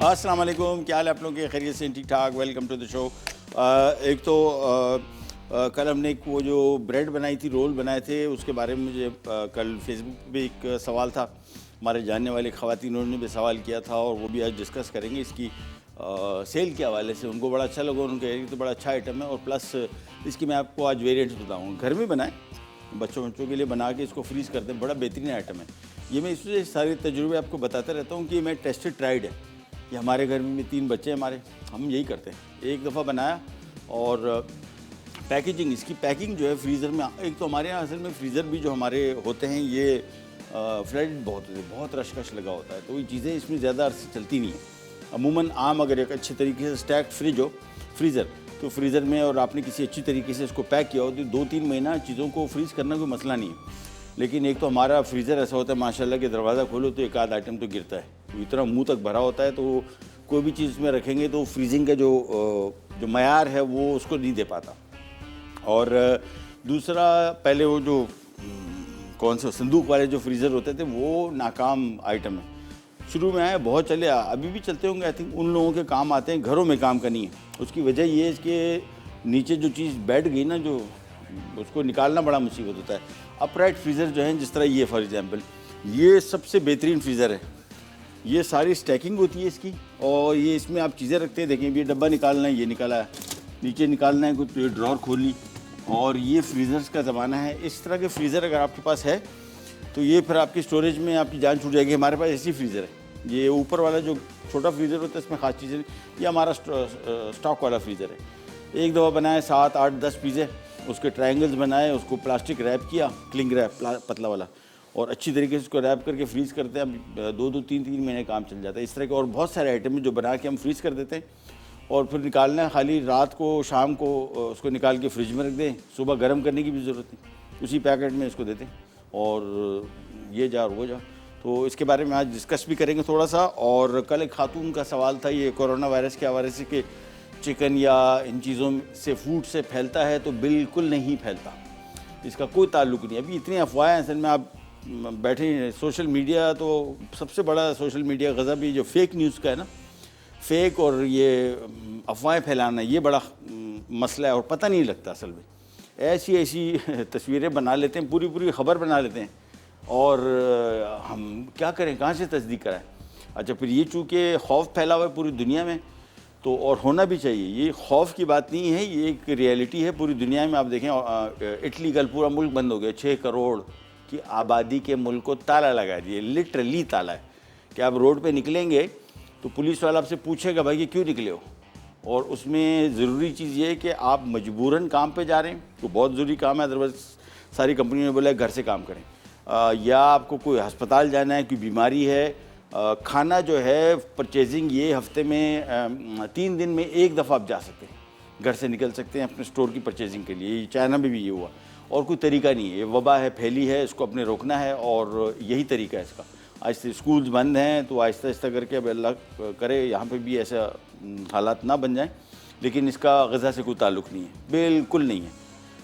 अस्सलाम वालेकुम, क्या हाल है आप लोगों के? खैरियत से? ठीक ठाक। Welcome to the show. एक तो कल हमने एक वो जो ब्रेड बनाई थी, रोल बनाए थे, उसके बारे में मुझे कल फेसबुक पे एक सवाल था। हमारे जानने वाले ख़वातीन उन्होंने भी सवाल किया था और वो भी आज डिस्कस करेंगे इसकी सेल के हवाले से। उनको बड़ा अच्छा लगा, उनके ये तो बड़ा अच्छा आइटम है और प्लस इसकी मैं आपको आज वेरिएंट्स बताऊँगा। घर में बनाएं, बच्चों के लिए बना के इसको फ्रीज़ कर दें, बड़ा बेहतरीन आइटम है ये। मैं इसलिए सारे तजुर्बे आपको बताता रहता हूँ कि मैं टेस्टेड ट्राइड है। ये हमारे घर में 3 बच्चे हैं हमारे, हम यही करते हैं। एक दफ़ा बनाया और पैकेजिंग, इसकी पैकिंग जो है फ्रीज़र में, एक तो हमारे यहाँ असल में फ्रीज़र भी जो हमारे होते हैं ये फ्लड बहुत रश लगा होता है, तो ये चीज़ें इसमें ज़्यादा अर्से चलती नहीं हैं। अमूमन आम अगर एक अच्छे तरीके से स्टैक्ड फ्रिज हो, फ्रीज़र, तो फ्रीज़र में और आपने किसी अच्छी तरीके से इसको पैक किया हो तो 2-3 महीना चीज़ों को फ्रीज़ करना कोई मसला नहीं है। लेकिन एक तो हमारा फ्रीज़र ऐसा होता है माशाल्लाह कि दरवाज़ा खोलो तो एक आध आइटम तो गिरता है, तो इतना मुंह तक भरा होता है, तो कोई भी चीज़ में रखेंगे तो फ्रीजिंग का जो मयार है वो उसको नहीं दे पाता। और दूसरा, पहले वो जो कौन से संदूक वाले जो फ्रीज़र होते थे वो नाकाम आइटम है। शुरू में आए, बहुत चले, अभी भी चलते होंगे। आई थिंक उन लोगों के काम आते हैं, घरों में काम करनी है। उसकी वजह ये है कि नीचे जो चीज़ बैठ गई ना, जो उसको निकालना बड़ा मुसीबत होता है। अपराइट फ्रीज़र जो है, जिस तरह ये फॉर एग्जांपल, ये सबसे बेहतरीन फ्रीज़र है। ये सारी स्टैकिंग होती है इसकी और ये इसमें आप चीज़ें रखते हैं। देखें, ये डब्बा निकालना है, ये निकाला है, नीचे निकालना है कुछ, ड्रॉर खोल ली। और ये फ्रीज़र्स का ज़माना है। इस तरह के फ्रीज़र अगर आपके पास है तो ये फिर आपकी स्टोरेज में आपकी जान छूट जाएगी। हमारे पास ऐसी फ्रीज़र है। ये ऊपर वाला जो छोटा फ्रीज़र होता है इसमें ख़ास चीज़ें, ये हमारा स्टॉक वाला फ्रीज़र है। एक दफ़ा बनाए 7, 8, 10 पिज़्ज़े, उसके ट्रायंगल्स बनाए, उसको प्लास्टिक रैप किया, क्लिंग रैप पतला वाला, और अच्छी तरीके से उसको रैप करके फ्रीज़ करते हैं। अब 2-2, 3-3 महीने काम चल जाता है। इस तरह के और बहुत सारे आइटम जो बना के हम फ्रीज़ कर देते हैं और फिर निकालना है। खाली रात को शाम को उसको निकाल के फ्रिज में रख दें, सुबह गर्म करने की भी ज़रूरत नहीं, उसी पैकेट में इसको देते हैं और ये जा और वो जा। तो इसके बारे में आज डिस्कस भी करेंगे थोड़ा सा। और कल एक खातून का सवाल था ये कोरोना वायरस के हवाले से कि चिकन या इन चीज़ों से, फूड से फैलता है, तो बिल्कुल नहीं फैलता, इसका कोई ताल्लुक नहीं। अभी इतनी अफवाहें, असल में आप बैठे, सोशल मीडिया तो सबसे बड़ा सोशल मीडिया गज़ब भी जो फेक न्यूज़ का है ना, फेक और ये अफवाहें फैलाना, ये बड़ा मसला है और पता नहीं लगता। असल में ऐसी तस्वीरें बना लेते हैं, पूरी ख़बर बना लेते हैं और हम क्या करें, कहाँ से तस्दीक कराएं। अच्छा, फिर ये चूँकि खौफ फैला हुआ है पूरी दुनिया में, तो और होना भी चाहिए। ये खौफ की बात नहीं है, ये एक रियलिटी है पूरी दुनिया में। आप देखें, इटली कल पूरा मुल्क बंद हो गया। 6 करोड़ की आबादी के मुल्क को ताला लगा दिए, लिटरली ताला है कि आप रोड पे निकलेंगे तो पुलिस वाला आपसे पूछेगा भाई कि क्यों निकले हो। और उसमें ज़रूरी चीज़ ये है कि आप मजबूरन काम पे जा रहे हैं, तो बहुत ज़रूरी काम है, अदरवाइज़ सारी कंपनियों ने बोला है घर से काम करें, या आपको कोई अस्पताल जाना है, कोई बीमारी है, खाना जो है परचेजिंग, ये हफ्ते में 3 दिन में 1 दफ़ा आप जा सकते हैं, घर से निकल सकते हैं अपने स्टोर की परचेजिंग के लिए। चाइना में भी ये हुआ और कोई तरीका नहीं है। ये वबा है, फैली है, इसको अपने रोकना है और यही तरीका है इसका। आहिस्ते स्कूल्स बंद हैं तो आहिस्ता आहिस्ता करके अब अल्लाह करे यहाँ पे भी ऐसा हालात ना बन जाएं, लेकिन इसका गज़ा से कोई ताल्लुक़ नहीं है, बिल्कुल नहीं है।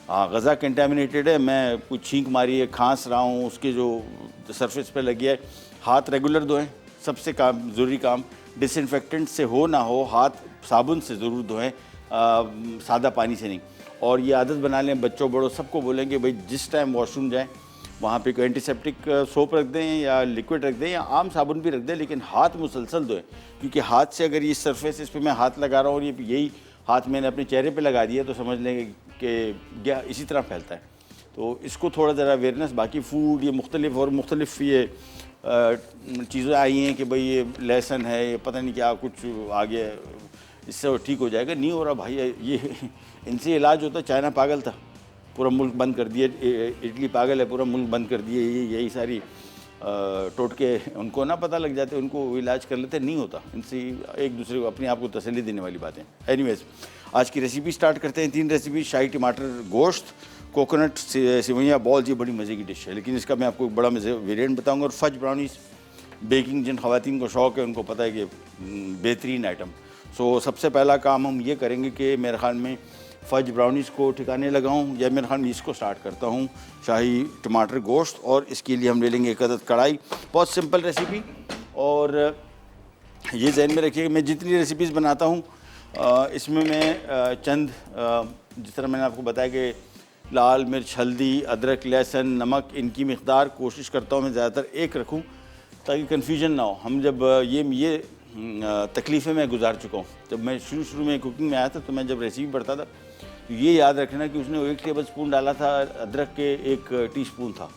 हाँ, गज़ा कंटेमिनेटेड है। मैं कुछ छींक मारी है, खांस रहा हूँ, उसके जो सरफेस पे लगी है, हाथ रेगुलर धोएं, सबसे काम ज़रूरी काम। डिसइंफेक्टेंट से हो ना हो, हाथ साबुन से ज़रूर धोएं, सादा पानी से नहीं। और ये आदत बना लें, बच्चों बड़ों सबको बोलेंगे भाई जिस टाइम वॉशरूम जाएं वहाँ पे कोई एंटीसेप्टिक सोप रख दें या लिक्विड रख दें या आम साबुन भी रख दें, लेकिन हाथ मुसलसल धोएं, क्योंकि हाथ से अगर ये सरफेस, इस पर मैं हाथ लगा रहा हूँ और यही हाथ मैंने अपने चेहरे पे लगा दिया तो समझ लेंगे कि इसी तरह फैलता है। तो इसको थोड़ा ज़रा अवेयरनेस। बाकी फ़ूड ये मुख्तलिफ ये चीज़ें आई हैं कि भाई ये लहसुन है, ये पता नहीं क्या कुछ आ गया, इससे ठीक हो जाएगा, नहीं हो रहा भाई। ये इनसे इलाज होता। चाइना पागल था, पूरा मुल्क बंद कर दिए। इटली पागल है, पूरा मुल्क बंद कर दिए। यही सारी टोटके उनको ना पता लग जाते, उनको इलाज कर लेते, नहीं होता। इनसे एक दूसरे को अपने आप को तसल्ली देने वाली बातें। एनीवेज, आज की रेसिपी स्टार्ट करते हैं। 3 रेसिपी, शाही टमाटर गोश्त, कोकोनट सेवइयाँ बॉल्स, ये बड़ी मज़े की डिश है, लेकिन इसका मैं आपको एक बड़ा मज़े वेरिएंट बताऊँगा। और फज ब्राउनीज़, बेकिंग जिन ख़वातीन को शौक़ है उनको पता है कि बेहतरीन आइटम। सो सबसे पहला काम हम ये करेंगे कि मेरे ख़्याल में फज ब्राउनीज़ को ठिकाने लगाऊं, या मेरे ख्याल में इसको स्टार्ट करता हूं, शाही टमाटर गोश्त। और इसके लिए हम ले लेंगे 1 अदद कढ़ाई। बहुत सिंपल रेसिपी और ये जहन में रखिए कि मैं जितनी रेसिपीज़ बनाता हूँ इसमें मैं चंद जिस तरह मैंने आपको बताया कि लाल मिर्च, हल्दी, अदरक, लहसुन, नमक, इनकी मिक़दार कोशिश करता हूँ मैं ज़्यादातर एक रखूँ ताकि कन्फ्यूजन ना हो। हम जब ये तकलीफ़ें मैं गुजार चुका हूँ। जब मैं शुरू में कुकिंग में आया था तो मैं जब रेसिपी पढ़ता था तो ये याद रखना कि उसने 1 टेबल स्पून डाला था अदरक के 1 टीस्पून था,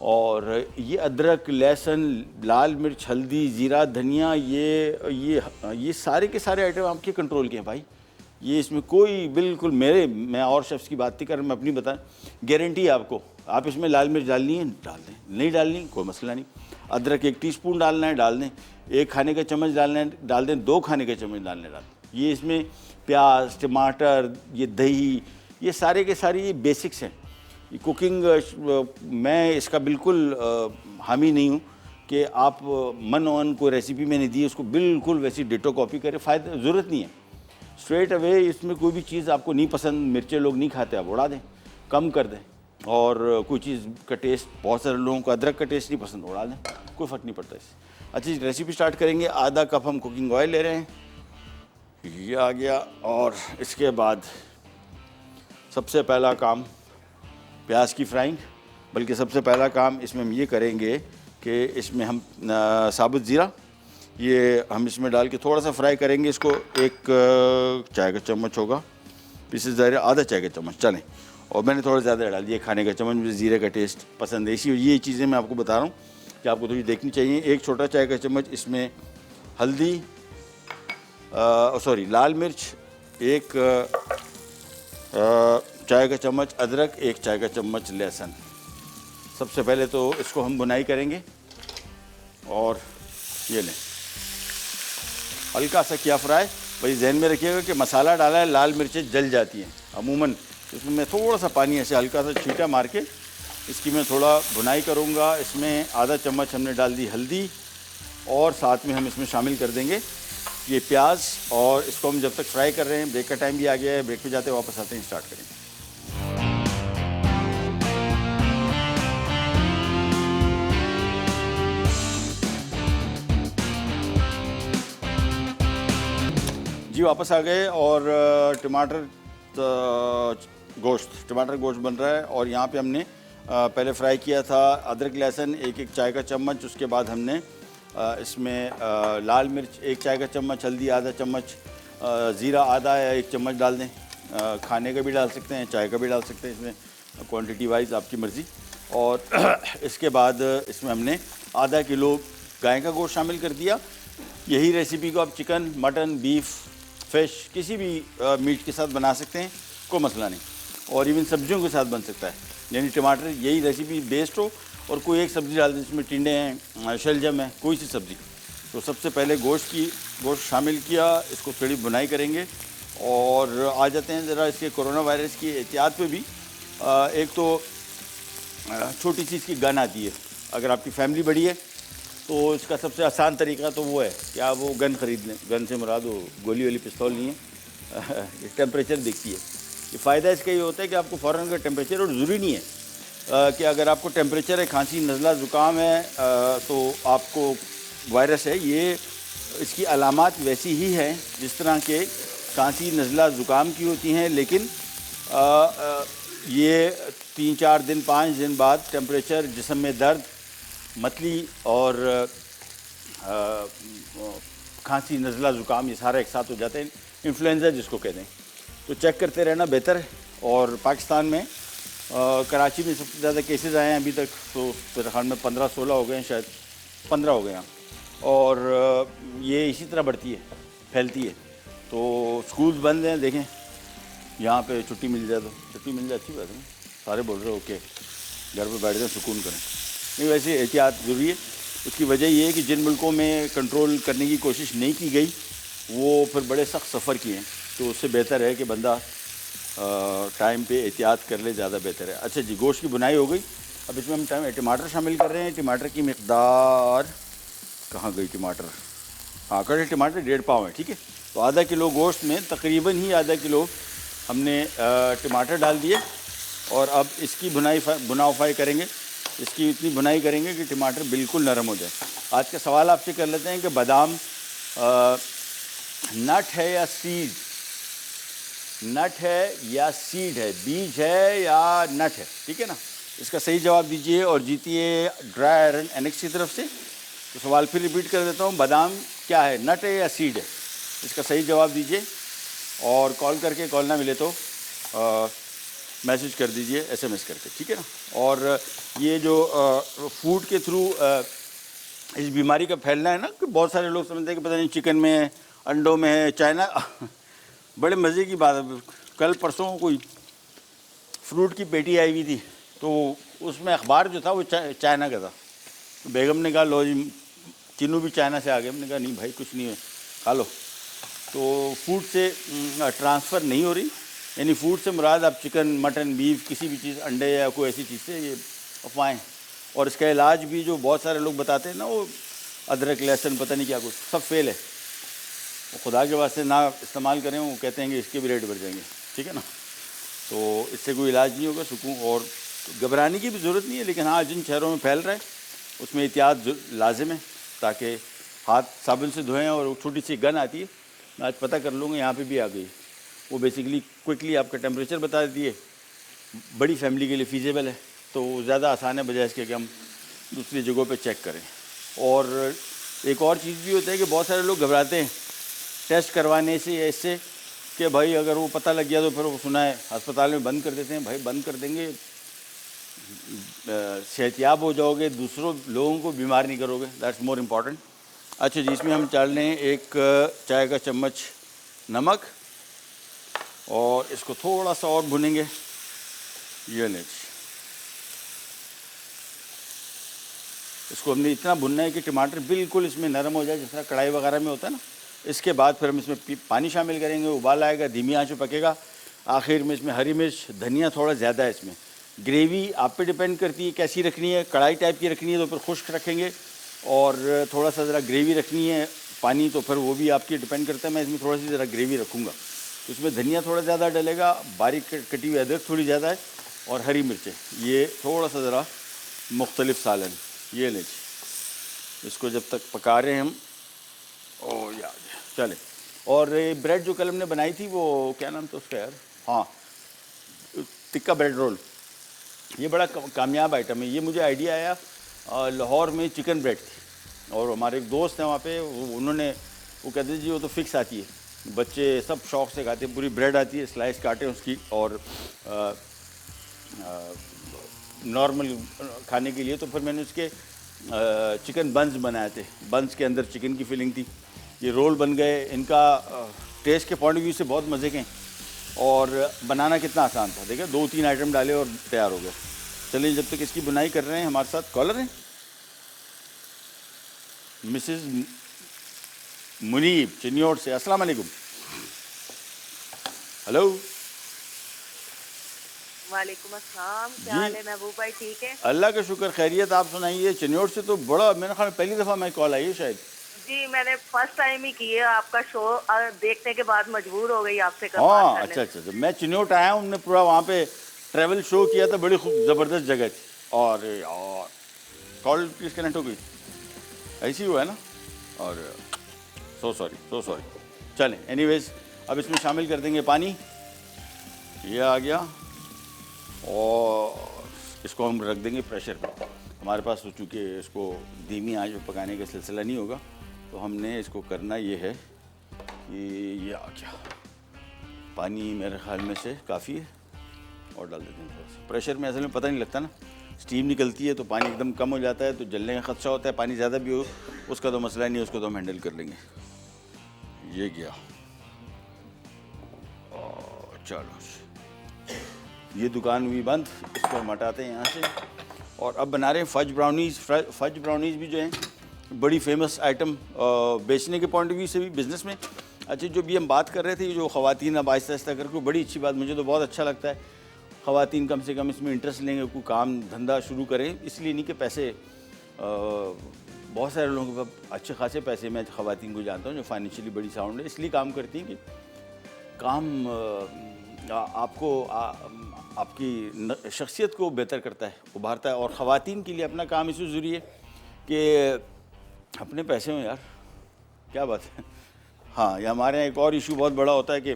और ये अदरक, लहसुन, लाल मिर्च, हल्दी, ज़ीरा, धनिया, ये सारे के सारे आइटम आपके कंट्रोल के हैं भाई। ये इसमें कोई बिल्कुल मैं और शेफ्स की बात नहीं कर रहा, मैं अपनी बता, गारंटी है आपको। आप इसमें लाल मिर्च डालनी है डाल दें, नहीं डालनी कोई मसला नहीं। अदरक 1 टीस्पून डालना है डाल दें, 1 खाने का चम्मच डालना है डाल दें, 2 खाने के चम्मच डालने डाल दें। ये इसमें प्याज, टमाटर, ये दही, ये सारे के सारे ये बेसिक्स हैं। ये कुकिंग मैं इसका बिल्कुल हामी नहीं हूँ कि आप मन कोई रेसिपी मैंने दी उसको बिल्कुल वैसी डिटो कॉपी करें, फ़ायदा ज़रूरत नहीं है। स्ट्रेट अवे इसमें कोई भी चीज़ आपको नहीं पसंद, मिर्चें लोग नहीं खाते, आप उड़ा दें, कम कर दें। और कोई चीज़ का टेस्ट, बहुत सारे लोगों को अदरक का टेस्ट नहीं पसंद, उड़ा दें, कोई फ़र्क नहीं पड़ता इससे। अच्छी रेसिपी स्टार्ट करेंगे। आधा कप हम कुकिंग ऑयल ले रहे हैं, ये आ गया। और इसके बाद सबसे पहला काम प्याज की फ्राइंग, बल्कि सबसे पहला काम इसमें हम ये करेंगे कि इसमें हम साबुत ज़ीरा ये हम इसमें डाल के थोड़ा सा फ्राई करेंगे इसको। 1 चाय का चम्मच होगा, पीसेस ज़ाहिर आधा चाय का चम्मच चलें, और मैंने थोड़ा ज़्यादा डाल दिया खाने का चम्मच, मुझे ज़ीरे का टेस्ट पसंद है। इसी ये चीज़ें मैं आपको बता रहा हूँ कि आपको थोड़ी देखनी चाहिए। 1 छोटा चाय का चम्मच इसमें हल्दी, सॉरी लाल मिर्च, 1 चाय का चम्मच अदरक, 1 चाय का चम्मच लहसुन। सबसे पहले तो इसको हम बुनाई करेंगे, और ये लें हल्का सा किया फ्राई। भाई जहन में रखिएगा कि मसाला डाला है, लाल मिर्चें जल जाती हैं अमूमन, इसमें मैं थोड़ा सा पानी ऐसे हल्का सा छींटा मार के इसकी मैं थोड़ा बुनाई करूँगा। इसमें आधा चम्मच हमने डाल दी हल्दी, और साथ में हम इसमें शामिल कर देंगे ये प्याज, और इसको हम जब तक फ्राई कर रहे हैं, ब्रेक का टाइम भी आ गया है, ब्रेक पे जाते वापस आते हैं, स्टार्ट करेंगे। जी वापस आ गए, और टमाटर गोश्त बन रहा है। और यहाँ पे हमने पहले फ्राई किया था अदरक लहसुन 1 चाय का चम्मच, उसके बाद हमने इसमें लाल मिर्च 1 चाय का चम्मच, हल्दी आधा चम्मच, ज़ीरा आधा या 1 चम्मच डाल दें। खाने का भी डाल सकते हैं, चाय का भी डाल सकते हैं, इसमें क्वांटिटी वाइज आपकी मर्ज़ी। और इसके बाद इसमें हमने आधा किलो गाय का गोश्त शामिल कर दिया। यही रेसिपी को आप चिकन, मटन, बीफ, फिश किसी भी मीट के साथ बना सकते हैं, कोई मसला नहीं, और इवन सब्जियों के साथ बन सकता है। यानी टमाटर यही रेसिपी बेस्ड हो, और कोई एक सब्ज़ी डाल दें, इसमें टिंडे हैं, शलजम है, कोई सी सब्ज़ी। तो सबसे पहले गोश्त शामिल किया, इसको थोड़ी बुनाई करेंगे। और आ जाते हैं ज़रा इसके कोरोना वायरस की एहतियात पे भी। एक तो छोटी सी इसकी गन आती है, अगर आपकी फैमिली बड़ी है तो इसका सबसे आसान तरीका तो वो है कि आप वो गन ख़रीद लें। गन से मुराद वो गोली वाली पिस्तौल नहीं है, ये टेम्परेचर देखती है। ये फ़ायदा इसका ये होता है कि आपको फ़ौरन का टेम्परेचर, और ज़रूरी नहीं है कि अगर आपको टेम्परेचर है, खांसी, नज़ला, ज़ुकाम है तो आपको वायरस है। ये इसकी अलामात वैसी ही हैं जिस तरह के खांसी, नज़ला, ज़ुकाम की होती हैं, लेकिन ये 3-4 दिन 5 दिन बाद टेम्परेचर, जिस्म में दर्द, मतली और खांसी, नज़ला, ज़ुकाम ये सारा एक साथ हो जाते हैं, इन्फ्लुएंज़ा जिसको कहते हैं। तो चेक करते रहना बेहतर है। और पाकिस्तान में कराची में सबसे ज़्यादा केसेस आए हैं अभी तक, तो मेरे ख्याल में 15-16 हो गए हैं, शायद 15 हो गए हैं। और ये इसी तरह बढ़ती है, फैलती है। तो स्कूल्स बंद हैं, देखें यहाँ पे छुट्टी मिल जाए तो छुट्टी मिल जाए, अच्छी बात है। सारे बोल रहे हो ओके घर पे बैठ जाए, सुकून करें। नहीं, वैसे एहतियात ज़रूरी है। उसकी वजह ये है कि जिन मुल्कों में कंट्रोल करने की कोशिश नहीं की गई वो फिर बड़े सख्त सफ़र किए हैं, तो उससे बेहतर है कि बंदा टाइम पे एहतियात कर ले, ज़्यादा बेहतर है। अच्छा जी, गोश्त की बुनाई हो गई। अब इसमें हम टमाटर शामिल कर रहे हैं। टमाटर की मिक़दार कहाँ गई? टमाटर, हाँ, कड़े टमाटर 1.5 पाव है, ठीक है। तो आधा किलो गोश्त में तकरीबन ही आधा किलो हमने टमाटर डाल दिए, और अब इसकी बुनाई फ्राई करेंगे। इसकी इतनी बुनाई करेंगे कि टमाटर बिल्कुल नरम हो जाए। आज का सवाल आपसे कर लेते हैं कि बादाम नट है या सीड, नट है या सीड है, बीज है या नट है, ठीक है ना। इसका सही जवाब दीजिए और जीतिए ड्राई आयरन एनेक्स की तरफ से। तो सवाल फिर रिपीट कर देता हूँ, बादाम क्या है, नट है या सीड है? इसका सही जवाब दीजिए और कॉल करके, कॉल ना मिले तो मैसेज कर दीजिए SMS करके, ठीक है ना। और ये जो फूड के थ्रू इस बीमारी का फैलना है ना, कि बहुत सारे लोग समझते हैं कि पता नहीं चिकन में है, अंडों में है, चाइना बड़े मज़े की बात है, कल परसों कोई फ्रूट की पेटी आई हुई थी, तो उसमें अखबार जो था वो चाइना का था। तो बेगम ने कहा लो जी, तीनों भी चाइना से आ गए। हमने कहा नहीं भाई कुछ नहीं है, खा लो। तो फूड से ट्रांसफ़र नहीं हो रही, यानी फूड से मुराद आप चिकन, मटन, बीफ, किसी भी चीज़, अंडे या कोई ऐसी चीज़ से, ये अफवाहें। और इसका इलाज भी जो बहुत सारे लोग बताते हैं ना, वो अदरक, लहसुन, पता नहीं क्या कुछ, सब फेल है। वो खुदा के वास्ते ना इस्तेमाल करें, वो कहते हैं कि इसके भी रेट बढ़ जाएंगे, ठीक है ना। तो इससे कोई इलाज नहीं होगा, सुकून और घबराने की भी ज़रूरत नहीं है। लेकिन हाँ, जिन शहरों में फैल रहा है उसमें एहतियात लाजिम है, ताकि हाथ साबुन से धोएं। और वो छोटी सी गन आती है, मैं आज पता कर लूँगा, यहाँ पे भी आ गई। वो बेसिकली क्विकली आपका टेम्परेचर बता देती है, बड़ी फैमिली के लिए फीजेबल है, तो ज़्यादा आसान है बजाय इसके कि हम दूसरी जगहों पे चेक करें। और एक और चीज़ भी होता है कि बहुत सारे लोग घबराते हैं टेस्ट करवाने से या इससे, कि भाई अगर वो पता लग गया तो फिर वो सुना है अस्पताल में बंद कर देते हैं। भाई बंद कर देंगे, सेहतियाब हो जाओगे, दूसरों लोगों को बीमार नहीं करोगे, दैट्स मोर इम्पॉर्टेंट। अच्छा जी, इसमें हम डाल लें एक चाय का चम्मच नमक और इसको थोड़ा सा और भुनेंगे। ये ले, इसको हमने इतना भुनना है कि टमाटर बिल्कुल इसमें नरम हो जाए, जिस तरह कढ़ाई वगैरह में होता है ना। इसके बाद फिर हम इसमें पानी शामिल करेंगे, उबाल आएगा, धीमी आंच पे पकेगा। आखिर में इसमें हरी मिर्च, धनिया थोड़ा ज़्यादा है इसमें। ग्रेवी आप पे डिपेंड करती है कैसी रखनी है, कढ़ाई टाइप की रखनी है तो फिर खुश्क रखेंगे, और थोड़ा सा ज़रा ग्रेवी रखनी है पानी तो फिर वो भी आपकी डिपेंड करता है। मैं इसमें थोड़ा सी ज़रा ग्रेवी रखूँगा, तो इसमें धनिया थोड़ा ज़्यादा डलेगा, बारीक कटी हुई अदरक थोड़ी ज़्यादा है, और हरी मिर्चें, ये थोड़ा सा ज़रा मुख्तलिफ सालन। ये ले, इसको जब तक पका रहे हैं हम, ओ यार चले। और ये ब्रेड जो कल हमने बनाई थी, वो क्या नाम था उसका यार, हाँ, टिक्का ब्रेड रोल, ये बड़ा कामयाब आइटम है। ये मुझे आइडिया आया, लाहौर में चिकन ब्रेड थी, और हमारे एक दोस्त हैं वहाँ पे, उन्होंने, वो कहते जी वो तो फिक्स आती है, बच्चे सब शौक़ से खाते हैं, पूरी ब्रेड आती है, स्लाइस काटें उसकी, और नॉर्मल खाने के लिए। तो फिर मैंने उसके चिकन बंस बनाए थे, बंस के अंदर चिकन की फिलिंग थी, ये रोल बन गए। इनका टेस्ट के पॉइंट ऑफ व्यू से बहुत मज़े के, और बनाना कितना आसान था, देखिए 2-3 आइटम डाले और तैयार हो गए। चलिए, जब तक इसकी बुनाई कर रहे हैं, हमारे साथ कॉलर हैं मिसेस मुनीब चिन्योट से। अस्सलाम वालेकुम। हेलो। वालेकुम अस्सलाम, क्या हाल है महबूब भाई? ठीक है, अल्लाह का शुक्र, खैरियत। आप सुनाइए। चिन्योट से तो बड़ा, मेरे ख्याल में पहली दफ़ा मैं कॉल आई है शायद। जी मैंने फर्स्ट टाइम ही की है आपका शो, देखने के बाद मजबूर हो गई आपसे हाँ, बात अच्छा करने। अच्छा, मैं चिन्योट आया हूँ, हमने पूरा वहाँ पे ट्रैवल शो किया था, बड़ी खूब ज़बरदस्त जगह थी। और यार कॉल डिस्कनेक्ट हो गई, ऐसी हुआ है ना, और सो सॉरी। चलें, एनीवेज, अब इसमें शामिल कर देंगे पानी, ये आ गया, और इसको हम रख देंगे प्रेशर पे। हमारे पास तो चूँकि इसको धीमी आंच पे पकाने का सिलसिला नहीं होगा, तो हमने इसको करना ये है कि ये आ गया, पानी मेरे ख्याल में से काफ़ी है, और डाल देते हैं थोड़ा सा। प्रेशर में असल में पता नहीं लगता ना, स्टीम निकलती है तो पानी एकदम कम हो जाता है, तो जलने का खदशा होता है। पानी ज़्यादा भी हो उसका तो मसला नहीं है, उसको तो हम हैंडल कर लेंगे। ये गया, और चलो, ये दुकान हुई बंद, इसको हम हटाते हैं यहाँ से। और अब बना रहे हैं फज ब्राउनीज़। फज ब्राउनीज़ भी जो हैं बड़ी फेमस आइटम, बेचने के पॉइंट ऑफ व्यू से भी, बिज़नेस में। अच्छा, जो भी हम बात कर रहे थे, जो ख़वातीन अब आहिस्ता आहिस्ता करके, बड़ी अच्छी बात, मुझे तो बहुत अच्छा लगता है। ख़वातीन कम से कम इसमें इंटरेस्ट लेंगे, कोई काम धंधा शुरू करें। इसलिए नहीं कि पैसे, बहुत सारे लोगों के पास अच्छे खासे पैसे, मैं ख़वातीन को जानता हूँ जो फाइनेंशियली बड़ी साउंड है, इसलिए काम करती हैं कि काम आपको आपकी शख्सियत को बेहतर करता है, उभारता है। और ख़वातीन के लिए अपना काम इसलिए ज़रूरी है कि अपने पैसे में यार क्या बात है। हाँ, ये हमारे यहाँ एक और इशू बहुत बड़ा होता है कि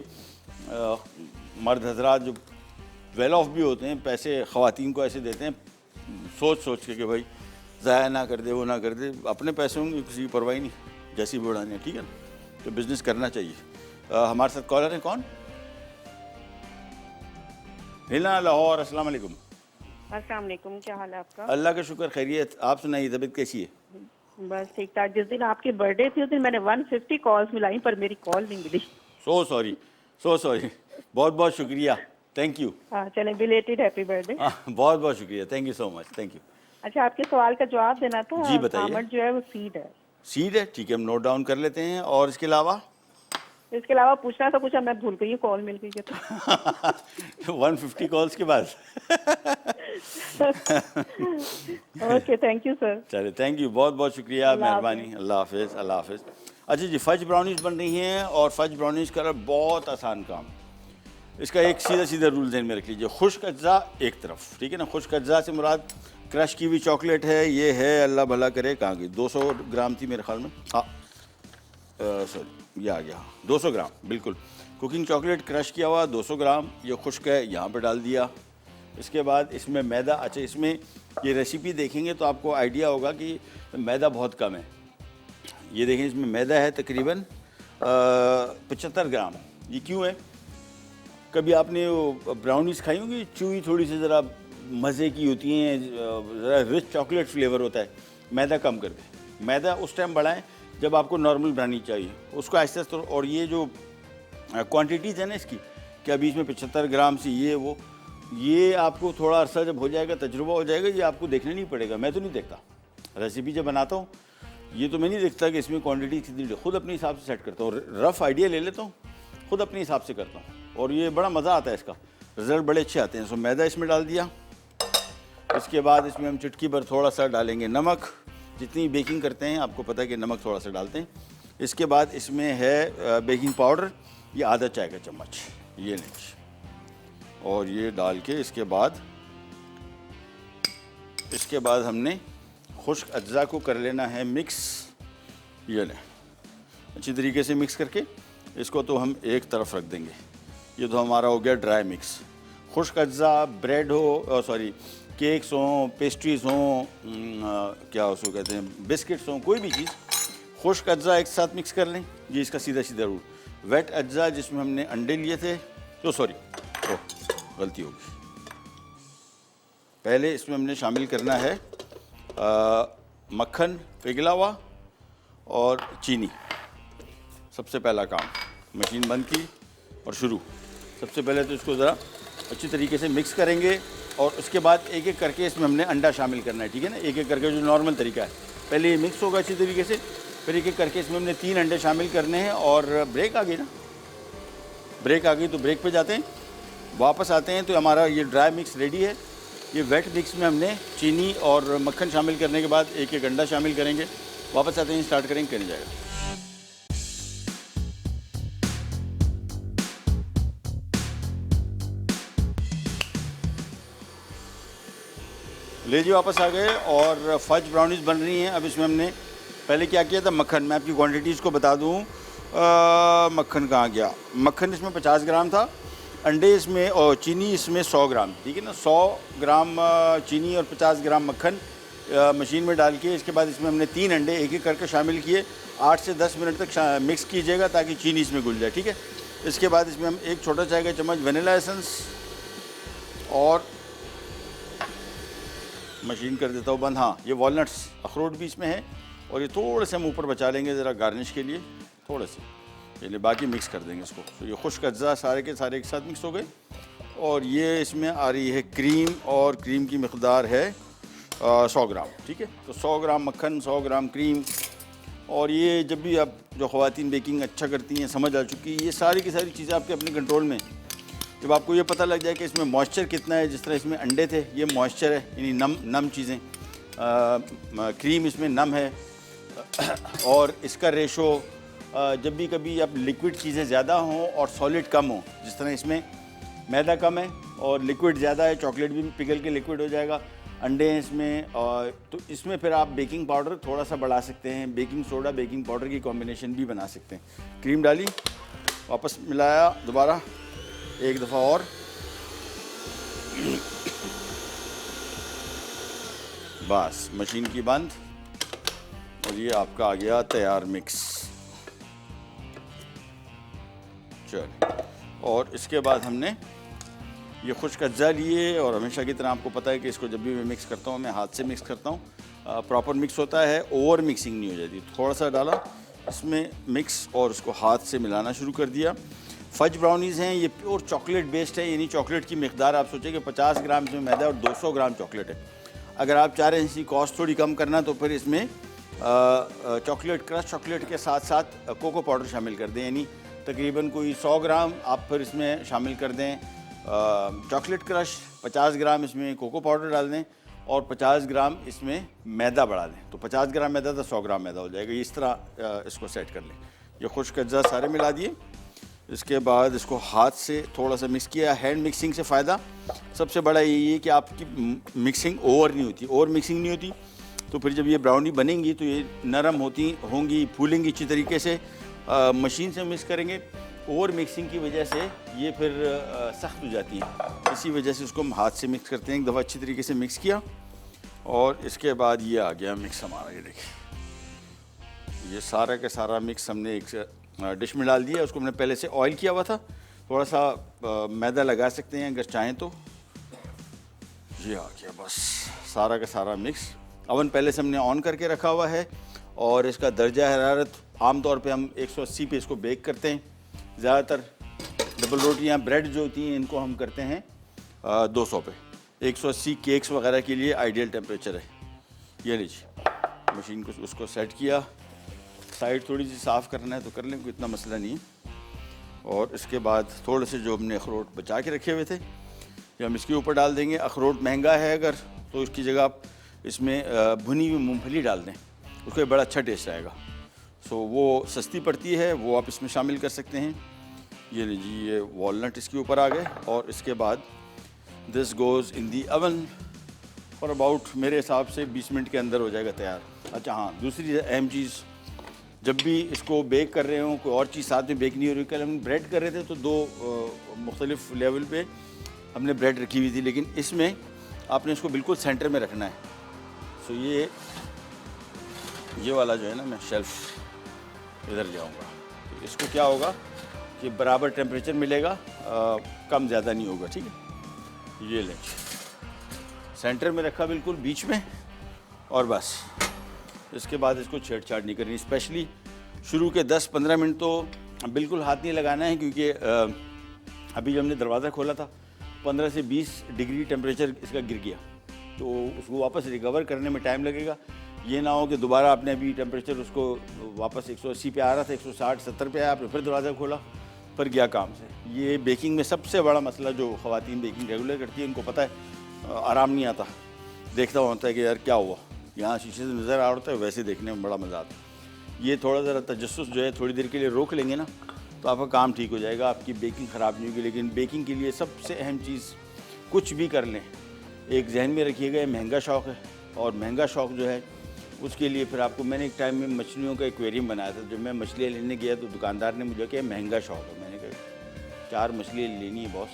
मर्द हजरात जो वेल ऑफ भी होते हैं, पैसे ख़वातीन को ऐसे देते हैं सोच सोच के कि भाई ज़ाया ना कर दे, वो ना कर दे। अपने पैसे होंगे किसी की परवाही नहीं, जैसी भी उड़ानी है, ठीक है ना। तो बिज़नेस करना चाहिए। हमारे साथ कॉलर हैं, कौन? हिला लाहौर, अस्सलाम वालेकुम। अस्सलाम वालेकुम, क्या हाल है आपका? अल्लाह का शुक्र, खैरियत। आप सुनाइए, तबीयत कैसी है? बस ठीक ठाक। जिस दिन आपकी बर्थडे थी उस दिन मैंने 150 कॉल्स मिलाई पर मेरी कॉल नहीं मिली। So sorry, so sorry. बहुत बहुत शुक्रिया, थैंक यू। हाँ चले, बिलेटेड हैप्पी बर्थडे। बहुत बहुत शुक्रिया, thank you so much, thank you. अच्छा, आपके सवाल का जवाब देना था। जी, बताइए। आमद जो है वो सीड है। सीड है, ठीक है, हम नोट डाउन कर लेते हैं। और इसके अलावा इसके अलावा पूछना था कुछ, अब मैं भूल गई, कॉल मिल गई है तो 150 कॉल्स के बाद ओके, थैंक यू सर। चले, थैंक यू, बहुत बहुत शुक्रिया, अल्लाह मेहरबानी। अल्लाह हाफिज़, अल्लाह हाफिज़। अच्छा जी, फज ब्राउनीज बन रही हैं और फज ब्राउनीज का बहुत आसान काम। इसका एक सीधा सीधा रूल ध्यान में रख लीजिए। खुश्क अज्जा एक तरफ, ठीक है ना। खुश्क अज्जा से मुराद क्रश की हुई चॉकलेट है, ये है, अल्लाह भला करे, कहाँ गई? 200 ग्राम थी मेरे ख्याल में। हाँ सॉरी, ये आ गया, 200 ग्राम, बिल्कुल। कुकिंग चॉकलेट क्रश किया हुआ 200 ग्राम, ये खुश्क है, यहाँ पे डाल दिया। इसके बाद इसमें मैदा, अच्छा इसमें ये रेसिपी देखेंगे तो आपको आइडिया होगा कि मैदा बहुत कम है। ये देखें, इसमें मैदा है तकरीबन 75 ग्राम। ये क्यों है? कभी आपने वो ब्राउनीज खाई होंगी, चूई थोड़ी सी ज़रा मज़े की होती हैं, ज़रा रिच चॉकलेट फ्लेवर होता है, मैदा कम करके। मैदा उस टाइम बढ़ाएं जब आपको नॉर्मल ब्राउनी चाहिए, उसको आहिस्ते आहिस्ते। और ये जो क्वांटिटीज़ है ना इसकी, कि अभी इसमें 75 ग्राम से ये वो, ये आपको थोड़ा अरसा जब हो जाएगा, तजुर्बा हो जाएगा, ये आपको देखने नहीं पड़ेगा। मैं तो नहीं देखता, रेसिपी जब बनाता हूँ ये तो मैं नहीं देखता कि इसमें क्वांटिटी कितनी, खुद अपने हिसाब से सेट करता हूँ, रफ़ आइडिया ले लेता हूँ, खुद अपने हिसाब से करता हूँ, और ये बड़ा मज़ा आता है, इसका रिज़ल्ट बड़े अच्छे आते हैं। सो मैदा इसमें डाल दिया। इसके बाद इसमें हम चुटकी भर थोड़ा सा डालेंगे नमक। जितनी बेकिंग करते हैं आपको पता है कि नमक थोड़ा सा डालते हैं। इसके बाद इसमें है बेकिंग पाउडर, ये आधा चाय का चम्मच, ये लीजिए। और ये डाल के इसके बाद हमने खुश्क अज्जा को कर लेना है मिक्स। ये लें, अच्छी तरीके से मिक्स करके इसको तो हम एक तरफ रख देंगे। ये तो हमारा हो गया ड्राई मिक्स। खुश्क अज्जा, ब्रेड हो, सॉरी केक्स हों, पेस्ट्रीज़ हों, क्या उसको कहते हैं, बिस्किट्स हों, कोई भी चीज़, खुश्क अज्जा एक साथ मिक्स कर लें। ये इसका सीधा सीधा रूल। वेट अज्जा जिसमें हमने अंडे लिए थे, तो सॉरी, गलती होगी, पहले इसमें हमने शामिल करना है मक्खन पिघला हुआ और चीनी। सबसे पहला काम, मशीन बंद की और शुरू। सबसे पहले तो इसको ज़रा अच्छी तरीके से मिक्स करेंगे और उसके बाद एक एक करके इसमें हमने अंडा शामिल करना है, ठीक है ना। एक एक करके, जो नॉर्मल तरीका है, पहले ये मिक्स होगा अच्छी तरीके से, फिर एक एक करके इसमें हमने 3 अंडे शामिल करने हैं। और ब्रेक आ गई ना, ब्रेक आ गई तो ब्रेक पे जाते हैं, वापस आते हैं तो हमारा ये ड्राई मिक्स रेडी है। ये वेट मिक्स में हमने चीनी और मक्खन शामिल करने के बाद एक एक अंडा शामिल करेंगे, वापस आते हैं, स्टार्ट करेंगे, करने जाएगा। ले जी, वापस आ गए और फज ब्राउनीज बन रही हैं। अब इसमें हमने पहले क्या किया था, मक्खन, मैं आपकी क्वांटिटीज़ को बता दूं। मक्खन कहाँ गया? मक्खन इसमें 50 ग्राम था, अंडे इसमें और चीनी इसमें 100 ग्राम, ठीक है ना। 100 ग्राम चीनी और 50 ग्राम मक्खन मशीन में डाल के, इसके बाद इसमें हमने 3 अंडे एक एक करके शामिल किए। 8 से 10 मिनट तक मिक्स कीजिएगा ताकि चीनी इसमें घुल जाए, ठीक है। इसके बाद इसमें हम 1 छोटा चाय का चम्मच वनीला एसेंस, और मशीन कर देता हूँ बंद। हाँ, ये वॉलनट्स, अखरोट भी इसमें है, और ये थोड़े से हम ऊपर बचा लेंगे ज़रा गार्निश के लिए, थोड़े से, चलिए बाकी मिक्स कर देंगे इसको। तो ये खुश्क अज्जा सारे के सारे एक साथ मिक्स हो गए। और ये इसमें आ रही है क्रीम, और क्रीम की मिक़दार है 100 ग्राम, ठीक है। तो 100 ग्राम मक्खन, 100 ग्राम क्रीम। और ये जब भी आप, जो ख़वातीन बेकिंग अच्छा करती हैं, समझ आ चुकी है, ये सारी की सारी चीज़ें आपके अपने कंट्रोल में। जब आपको ये पता लग जाए कि इसमें मॉइस्चर कितना है, जिस तरह इसमें अंडे थे, ये मॉइस्चर है, यानी नम चीज़ें, क्रीम इसमें नम है, और इसका रेशो, जब भी कभी आप लिक्विड चीज़ें ज़्यादा हों और सॉलिड कम हो, जिस तरह इसमें मैदा कम है और लिक्विड ज़्यादा है, चॉकलेट भी पिघल के लिक्विड हो जाएगा, अंडे हैं इसमें, और तो इसमें फिर आप बेकिंग पाउडर थोड़ा सा बढ़ा सकते हैं, बेकिंग सोडा बेकिंग पाउडर की कॉम्बिनेशन भी बना सकते हैं। क्रीम डाली, वापस मिलाया दोबारा एक दफ़ा और, बस मशीन की बंद, और ये आपका आ गया तैयार मिक्स। चलिए, और इसके बाद हमने ये खुश्क अज्जा लिए, और हमेशा की तरह आपको पता है कि इसको जब भी मैं मिक्स करता हूँ मैं हाथ से मिक्स करता हूँ, प्रॉपर मिक्स होता है, ओवर मिक्सिंग नहीं हो जाती। थोड़ा सा डाला इसमें मिक्स और उसको हाथ से मिलाना शुरू कर दिया। फज ब्राउनीज़ हैं, ये प्योर चॉकलेट बेस्ड है, यानी चॉकलेट की मिकदार आप सोचें कि 50 ग्राम इसमें मैदा और 200 ग्राम चॉकलेट है। अगर आप चाह रहे हैं इसकी कॉस्ट थोड़ी कम करना तो फिर इसमें चॉकलेट क्रश चॉकलेट के साथ साथ कोको पाउडर शामिल कर दें, यानी तकरीबन कोई 100 ग्राम आप फिर इसमें शामिल कर दें चॉकलेट क्रश, 50 ग्राम इसमें कोको पाउडर डाल दें और 50 ग्राम इसमें मैदा बढ़ा दें, तो 50 ग्राम मैदा तो 100 ग्राम मैदा हो जाएगा। इस तरह इसको सेट कर लें। ये खुश्क अज्जा सारे मिला दिए, इसके बाद इसको हाथ से थोड़ा सा मिक्स किया। हैंड मिक्सिंग से फ़ायदा सबसे बड़ा यही है कि आपकी मिक्सिंग ओवर नहीं होती, ओवर मिक्सिंग नहीं होती तो फिर जब ये ब्राउनी बनेंगी तो ये नरम होंगी, फूलेंगी अच्छी तरीके से। मशीन से मिक्स करेंगे, ओवर मिक्सिंग की वजह से ये फिर सख्त हो जाती हैं, इसी वजह से उसको हम हाथ से मिक्स करते हैं। एक दफ़ा अच्छी तरीके से मिक्स किया और इसके बाद ये आ गया मिक्स हमारा। ये देखिए, ये सारा का सारा मिक्स हमने एक डिश में डाल दिया। उसको हमने पहले से ऑयल किया हुआ था, थोड़ा सा मैदा लगा सकते हैं अगर चाहें तो। ये आ गया बस सारा का सारा मिक्स। अवन पहले से हमने ऑन करके रखा हुआ है और इसका दर्जा हरारत आमतौर पे हम 180 पे इसको बेक करते हैं। ज़्यादातर डबल रोटियाँ ब्रेड जो होती हैं इनको हम करते हैं 200 पे। 180 केक्स वगैरह के लिए आइडियल टेम्परेचर है। ये लीजिए, मशीन को उसको सेट किया, साइड थोड़ी सी साफ़ करना है तो कर लें, कोई इतना मसला नहीं है। और इसके बाद थोड़े से जो हमने अखरोट बचा के रखे हुए थे ये हम इसके ऊपर डाल देंगे। अखरोट महंगा है अगर तो इसकी जगह आप इसमें भुनी हुई मूंगफली डाल दें, उसका बड़ा अच्छा टेस्ट आएगा। सो वो सस्ती पड़ती है, वो आप इसमें शामिल कर सकते हैं। ये लीजिए, ये वॉलनट इसके ऊपर आ गए और इसके बाद this goes in the oven for about मेरे हिसाब से 20 मिनट के अंदर हो जाएगा तैयार। अच्छा हाँ, दूसरी अहम चीज़, जब भी इसको बेक कर रहे हो कोई और चीज़ साथ में बेक नहीं हो रही। कल हम ब्रेड कर रहे थे तो 2 मुख्तलिफ लेवल पे हमने ब्रेड रखी हुई थी, लेकिन इसमें आपने इसको बिल्कुल सेंटर में रखना है। सो ये वाला जो है ना, मैं शेल्फ इधर ले आऊँगा तो इसको क्या होगा कि बराबर टेम्परेचर मिलेगा, कम ज़्यादा नहीं होगा, ठीक है। ये लें, सेंटर में रखा बिल्कुल बीच में, और बस इसके बाद इसको छेड़छाड़ नहीं करनी। स्पेशली शुरू के 10-15 मिनट तो बिल्कुल हाथ नहीं लगाना है, क्योंकि अभी जब हमने दरवाज़ा खोला था 15 से 20 डिग्री टेम्परेचर इसका गिर गया, तो उसको वापस रिकवर करने में टाइम लगेगा। ये ना हो कि दोबारा आपने अभी टेम्परेचर उसको वापस 180 पे आ रहा था, 160-70 पे आया, आपने फिर दरवाज़ा खोला, फिर गया काम से। ये बेकिंग में सबसे बड़ा मसला जो ख़वातीन बेकिंग रेगुलर करती है उनको पता है, आराम नहीं आता। देखता होता है कि यार क्या हुआ, यहाँ शीशे से नज़र आ रहा है, वैसे देखने में बड़ा मज़ा आता है। ये थोड़ा ज़रा तजस्सुस जो है थोड़ी देर के लिए रोक लेंगे ना तो आपका काम ठीक हो जाएगा, आपकी बेकिंग ख़राब नहीं होगी। लेकिन बेकिंग के लिए सबसे अहम चीज़, कुछ भी कर लें एक जहन में रखिएगा, महंगा शौक़ है, और महंगा शौक़ जो है उसके लिए फिर आपको, मैंने एक टाइम में मछलियों का एक्वेरियम बनाया था। जब मैं मछलियाँ लेने गया तो दुकानदार ने मुझे कहा महंगा शौक़ है। मैंने कहा 4 मछलियाँ लेनी है बॉस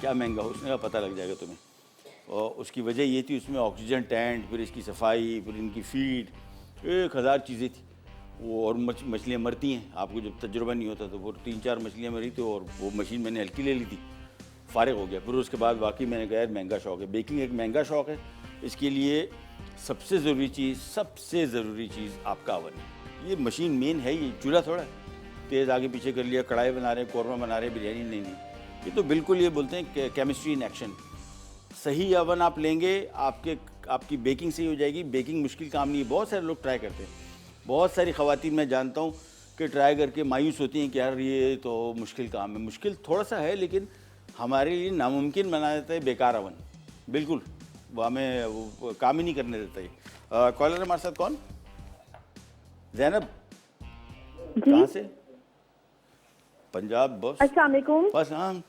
क्या महंगा हो? उसने कहा पता लग जाएगा तुम्हें। और उसकी वजह ये थी, उसमें ऑक्सीजन टैंक, फिर इसकी सफाई, फिर इनकी फीड, 1000 चीज़ें थी वो। और मछलियाँ मरती हैं, आपको जब तजुर्बा नहीं होता तो वो 3-4 मछलियाँ मरी थी, और वो मशीन मैंने हल्की ले ली थी, फ़ारिग हो गया। फिर उसके बाद वाकई मैंने कहा यार महंगा शौक़ है, बेकिंग एक महंगा शौक़ है। इसके लिए सबसे ज़रूरी चीज़ आपका अवन है। ये मशीन मेन है, ये चूल्हा थोड़ा तेज़ आगे पीछे कर लिया, कढ़ाई बना रहे हैं, कौरमा बना रहे हैं, बिरयानी नहीं। ये तो बिल्कुल, ये बोलते हैं केमिस्ट्री इन एक्शन। सही अवन आप लेंगे, आपकी बेकिंग सही हो जाएगी। बेकिंग मुश्किल काम नहीं है, बहुत सारे लोग ट्राई करते हैं, बहुत सारी ख़वातीन मैं जानता हूँ कि ट्राई करके मायूस होती हैं कि यार ये तो मुश्किल काम है। मुश्किल थोड़ा सा है, लेकिन हमारे लिए नामुमकिन बना देता है बेकार अवन, बिल्कुल वो हमें वो काम ही नहीं करने देता है। कॉलर हमारे साथ कौन? जैनब, कहाँ से? पंजाब बॉस। अस्सलाम वालेकुम। बस हाँ,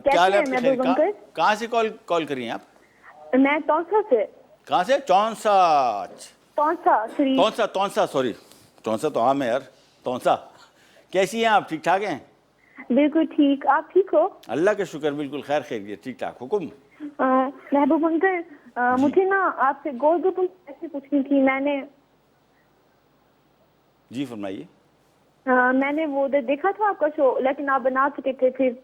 क्या हाल है आपके? कहाँ से कॉल कर रही हैं आप? मैं तौसा से। कहाँ से? चौंसा। तौसा श्री। तौंसा, तौंसा, सॉरी, चौंसा तो आम है यार। तौंसा, कैसी हैं आप? ठीक ठाक हैं? बिल्कुल ठीक, आप ठीक हो? अल्लाह का शुक्र, बिल्कुल खैर खैरियत, ठीक ठाक। हुकुम? महबूब अंकल, मुझे ना आपसे गोलगप्पे ऐसे पूछनी थी। जी फरमाइए। मैंने वो उधर देखा था आपका शो, लेकिन आप बना चुके थे फिर।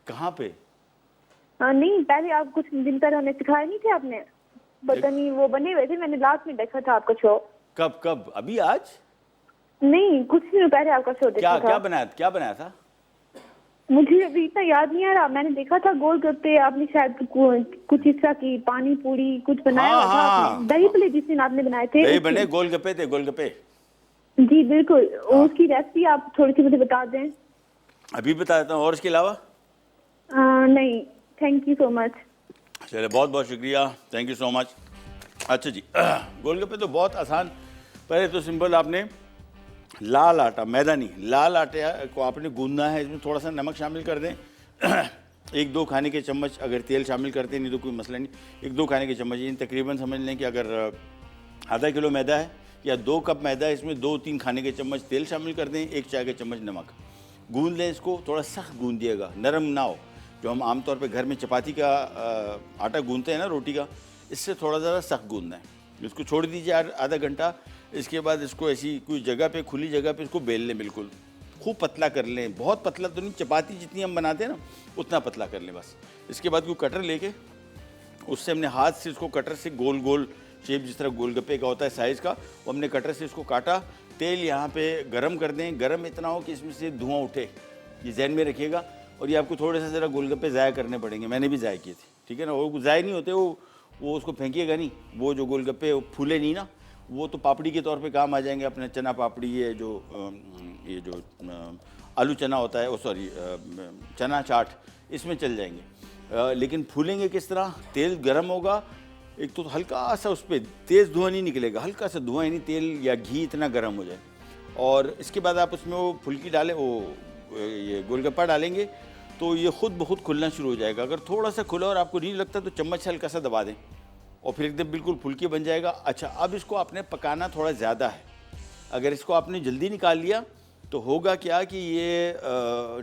कहाँ पे? नहीं, पहले आप कुछ दिन पहले हमें सिखाए नहीं थे आपने, पता नहीं वो बने हुए थे। मैंने लास्ट में देखा था आपका शो। कब कब? अभी आज? नहीं, कुछ दिन पहले आपका शो देखा क्या था। क्या बनाया था? मुझे अभी इतना याद नहीं आ रहा। मैंने देखा था गोलगप्पे, आपने शायद कुछ इस तरह की पानी पूरी कुछ बनाया हाँ, हुआ था हाँ। आपने। दही पुली जिस दिन आपने बनाए थे। दही बने, गोलगप्पे थे, गोलगप्पे। जी बिल्कुल, उसकी रेसिपी आप थोड़ी सी मुझे बता दें। अभी बता देता हूँ। और इसके अलावा? नहीं, थैंक यू सो मच। चलिए, बहुत बहुत शुक्रिया, थैंक यू सो मच। अच्छा जी, गोलगप्पे तो बहुत आसान। पहले तो सिंपल आपने लाल आटा, मैदा नहीं, लाल आटे को आपने गूंदना है। इसमें थोड़ा सा नमक शामिल कर दें, 1-2 खाने के चम्मच, अगर तेल शामिल करते नहीं तो कोई मसला नहीं, 1-2 खाने के चम्मच। यानी तकरीबन समझ लें कि अगर आधा किलो मैदा है या 2 कप मैदा है, इसमें 2-3 खाने के चम्मच तेल शामिल कर दें, 1 चाय का चम्मच नमक। गूंद लें इसको, थोड़ा सख्त गूंदिएगा, नरम ना हो। जो हम आमतौर पे घर में चपाती का आटा गूंदते हैं ना, रोटी का, इससे थोड़ा ज़्यादा सख्त गूंदना है। इसको छोड़ दीजिए आधा घंटा। इसके बाद इसको ऐसी कोई जगह पे, खुली जगह पे इसको बेल लें, बिल्कुल खूब पतला कर लें। बहुत पतला तो नहीं, चपाती जितनी हम बनाते हैं ना उतना पतला कर लें बस। इसके बाद कोई कटर लेके उससे हमने हाथ से इसको कटर से गोल गोल शेप, जिस तरह गोलगप्पे का होता है साइज़ का, वो हमने कटर से इसको काटा। तेल यहाँ पे गरम कर दें, गरम इतना हो कि इसमें से धुआं उठे, ये जहन में रखिएगा। और ये आपको थोड़े से ज़रा गोलगप्पे ज़ाया करने पड़ेंगे, मैंने भी ज़ाया किए थे, ठीक है ना। वो ज़ाया नहीं होते, वो उसको फेंकिएगा नहीं। वो जो गोलगप्पे फूले नहीं ना, वो तो पापड़ी के तौर पे काम आ जाएंगे अपने। चना पापड़ी, ये जो आलू चना होता है, वो सॉरी चना चाट, इसमें चल जाएंगे। लेकिन फूलेंगे किस तरह? तेल गरम होगा, एक तो हल्का सा उस पर तेज़ धुआं नहीं निकलेगा, हल्का सा धुआं, यानी तेल या घी इतना गर्म हो जाए। और इसके बाद आप उसमें वो फुल्की डालें, ये गोलगप्पा डालेंगे तो ये खुद ब खुद खुलना शुरू हो जाएगा। अगर थोड़ा सा खुला और आपको नहीं लगता तो चम्मच से हल्का सा दबा दें और फिर एकदम बिल्कुल फुल्की बन जाएगा। अच्छा, अब इसको आपने पकाना थोड़ा ज़्यादा है। अगर इसको आपने जल्दी निकाल लिया तो होगा क्या कि ये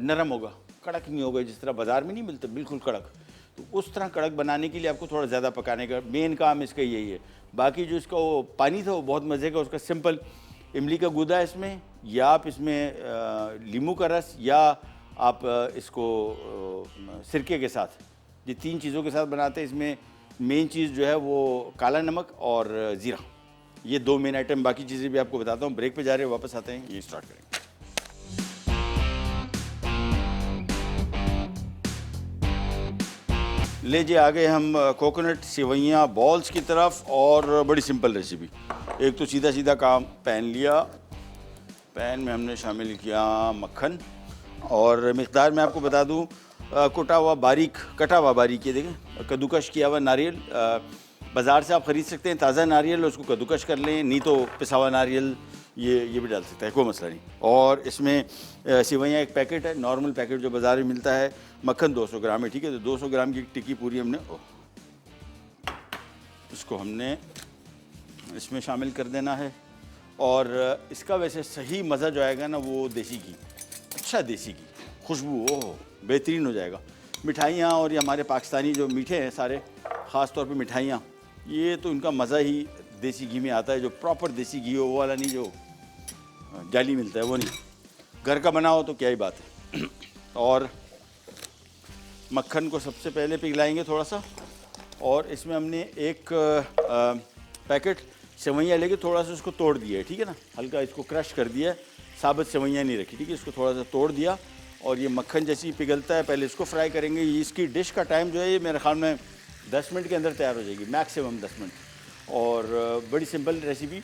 नरम होगा, कड़क नहीं होगा, जिस तरह बाज़ार में नहीं मिलता बिल्कुल कड़क। तो उस तरह कड़क बनाने के लिए आपको थोड़ा ज़्यादा पकाने का मेन काम इसका यही है। बाकी जो इसका वो पानी था वो बहुत मज़े का, उसका सिंपल इमली का गूदा है इसमें, या आप इसमें नींबू का रस, या आप इसको सिरके के साथ, ये 3 चीज़ों के साथ बनाते हैं। इसमें मेन चीज़ जो है वो काला नमक और ज़ीरा, ये 2 मेन आइटम। बाकी चीज़ें भी आपको बताता हूँ। ब्रेक पे जा रहे हैं, वापस आते हैं, ये स्टार्ट करेंगे। ले जी, आ गए हम कोकोनट सेवइयाँ बॉल्स की तरफ, और बड़ी सिंपल रेसिपी। एक तो सीधा सीधा काम, पैन लिया, पैन में हमने शामिल किया मक्खन, और मिक़दार में आपको बता दूं, कटा हुआ बारीक, ये देखें, कद्दूकश किया हुआ नारियल। बाज़ार से आप ख़रीद सकते हैं ताज़ा नारियल, उसको कद्दूकश कर लें, नहीं तो पिसा हुआ नारियल ये भी डाल सकते हैं, कोई मसला नहीं। और इसमें सेवइयाँ एक पैकेट है, नॉर्मल पैकेट जो बाज़ार में मिलता है। मक्खन 200 ग्राम है, ठीक है। तो 200 ग्राम की टिक्की पूरी हमने इसको हमने इसमें शामिल कर देना है। और इसका वैसे सही मज़ा जो आएगा ना, वो देसी घी, अच्छा देसी घी, खुशबू ओह बेहतरीन हो जाएगा। मिठाइयाँ और ये हमारे पाकिस्तानी जो मीठे हैं सारे, ख़ास तौर पे मिठाइयाँ, ये तो इनका मज़ा ही देसी घी में आता है। जो प्रॉपर देसी घी हो, वो वाला नहीं जो जाली मिलता है, वो नहीं, घर का बना हो तो क्या ही बात है। और मक्खन को सबसे पहले पिघलाएंगे थोड़ा सा, और इसमें हमने एक पैकेट सेवइयाँ लेके थोड़ा सा उसको तोड़ दिया है, ठीक है ना, हल्का इसको क्रश कर दिया है, साबुत सेवइयाँ नहीं रखी, ठीक है। इसको थोड़ा सा तोड़ दिया, और ये मक्खन जैसे ही पिघलता है पहले इसको फ्राई करेंगे। इसकी डिश का टाइम जो है ये मेरे ख्याल में 10 मिनट के अंदर तैयार हो जाएगी, मैक्सिमम 10 मिनट। और बड़ी सिंपल रेसिपी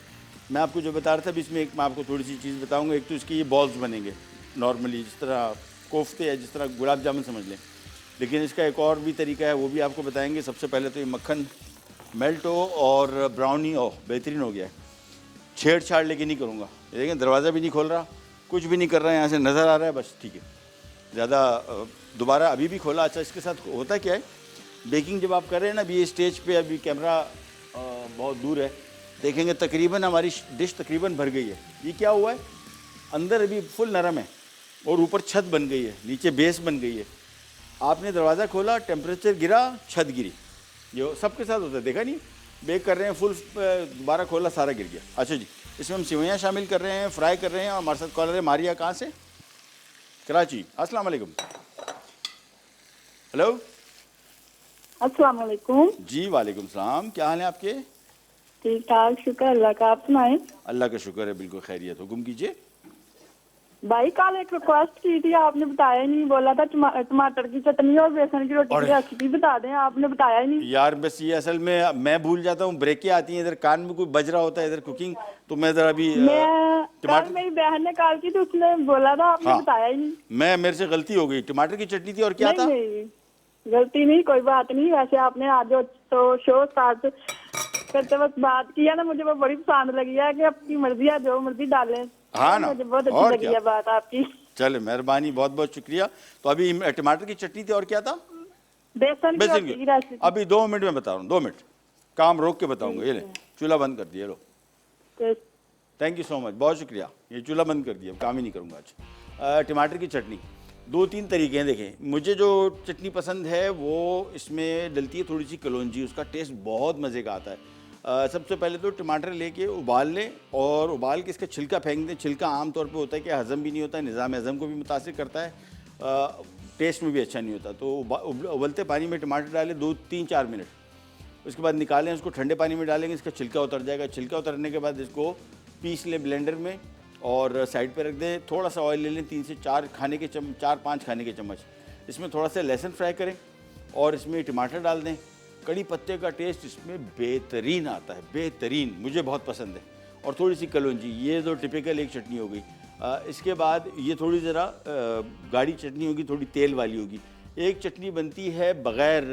मैं आपको जो बता रहा था, अभी इसमें एक मैं आपको थोड़ी सी चीज़ बताऊँगा। एक तो इसकी ये बॉल्स बनेंगे नॉर्मली, जिस तरह कोफ्ते या जिस तरह गुलाब जामुन समझ लें, लेकिन इसका एक और भी तरीका है, वो भी आपको बताएंगे। सबसे पहले तो ये मक्खन मेल्ट हो और ब्राउनी हो, बेहतरीन हो गया है। छेड़छाड़ लेके नहीं करूँगा, ये देखें दरवाज़ा भी नहीं खोल रहा, कुछ भी नहीं कर रहा है, यहाँ से नज़र आ रहा है बस, ठीक है। ज़्यादा दोबारा अभी भी खोला। अच्छा, इसके साथ होता क्या है, बेकिंग जब आप कर रहे हैं ना, अभी ये स्टेज पे अभी कैमरा बहुत दूर है, देखेंगे तकरीबन हमारी डिश तकरीबन भर गई है। ये क्या हुआ है, अंदर अभी फुल नरम है और ऊपर छत बन गई है, नीचे बेस बन गई है। आपने दरवाज़ा खोला, टेम्परेचर गिरा, छत गिरी। जो सबके साथ होता है, देखा नहीं, बेक कर रहे हैं फुल, दोबारा खोला, सारा गिर गया। अच्छा जी, इसमें हम सेवइयाँ शामिल कर रहे हैं, फ्राई कर रहे हैं। और हमारे साथ कॉलर है मारिया, कहाँ से? कराची। अस्सलाम वालेकुम। हेलो। अस्सलाम वालेकुम। जी वालेकुम सलाम, क्या हाल है आपके? ठीक ठाक, शुक्र अल्लाह का, आप सुनाएं? अल्लाह का शुक्र है, बिल्कुल खैरियत। हुक्म कीजिए। भाई कल एक रिक्वेस्ट की थी, आपने बताया नहीं, बोला था टमाटर की चटनी और बेसन की रोटी की रेसिपी बता दें, आपने बताया ही नहीं। यार बस ये असल में मैं भूल जाता हूँ, ब्रेकें आती हैं, इधर कान में कोई बज रहा होता है, इधर कुकिंग, तो मैं ज़रा अभी मैं टमाटर, कल मेरी बहन ने कॉल की थी, उसने बोला था, आपने हाँ, बताया ही नहीं। मेरे से गलती हो गई। टमाटर की चटनी थी और क्या था? नहीं, गलती नहीं, कोई बात नहीं। वैसे आपने आज तो शो स्टार्ट करते वक्त बात किया ना, मुझे वो बड़ी पसंद लगी है कि आपकी मर्जी है, जो मर्जी डालें। हाँ ना, मुझे बहुत और अच्छी लगी है बात आपकी। चले, मेहरबानी, बहुत बहुत शुक्रिया। तो अभी टमाटर की चटनी थी और क्या था? बेसन की रोटी की रेसिपी। अभी 2 मिनट में बता रहा हूँ, 2 मिनट काम रोक के बताऊंगा। ये ले, चूल्हा बंद कर दिया, लो, थैंक यू सो मच, बहुत शुक्रिया। ये चूल्हा बंद कर दिया, काम ही नहीं करूँगा आज। टमाटर की चटनी 2-3 तरीके हैं। देखें, मुझे जो चटनी पसंद है वो इसमें डलती है थोड़ी सी कलौंजी, उसका टेस्ट बहुत मज़े का आता है। सबसे पहले तो टमाटर लेके उबाल लें और उबाल के इसका छिलका फेंक दें। छिलका आम तौर पे होता है कि हज़म भी नहीं होता है, निज़ाम हज़म को भी मुतासिर करता है, टेस्ट में भी अच्छा नहीं होता। तो उबलते पानी में टमाटर डालें 2-3-4 मिनट, उसके बाद निकालें, उसको ठंडे पानी में डालेंगे, इसका छिलका उतर जाएगा। छिलका उतरने के बाद इसको पीस लें ब्लेंडर में और साइड पे रख दें। थोड़ा सा ऑयल ले लें, 3 से 4 4-5 खाने के चम्मच। इसमें थोड़ा सा लहसुन फ्राई करें और इसमें टमाटर डाल दें। कड़ी पत्ते का टेस्ट इसमें बेहतरीन आता है, बेहतरीन, मुझे बहुत पसंद है। और थोड़ी सी कलौंजी, ये तो टिपिकल एक चटनी हो गई। इसके बाद ये थोड़ी ज़रा गाढ़ी चटनी होगी, थोड़ी तेल वाली होगी। एक चटनी बनती है बग़ैर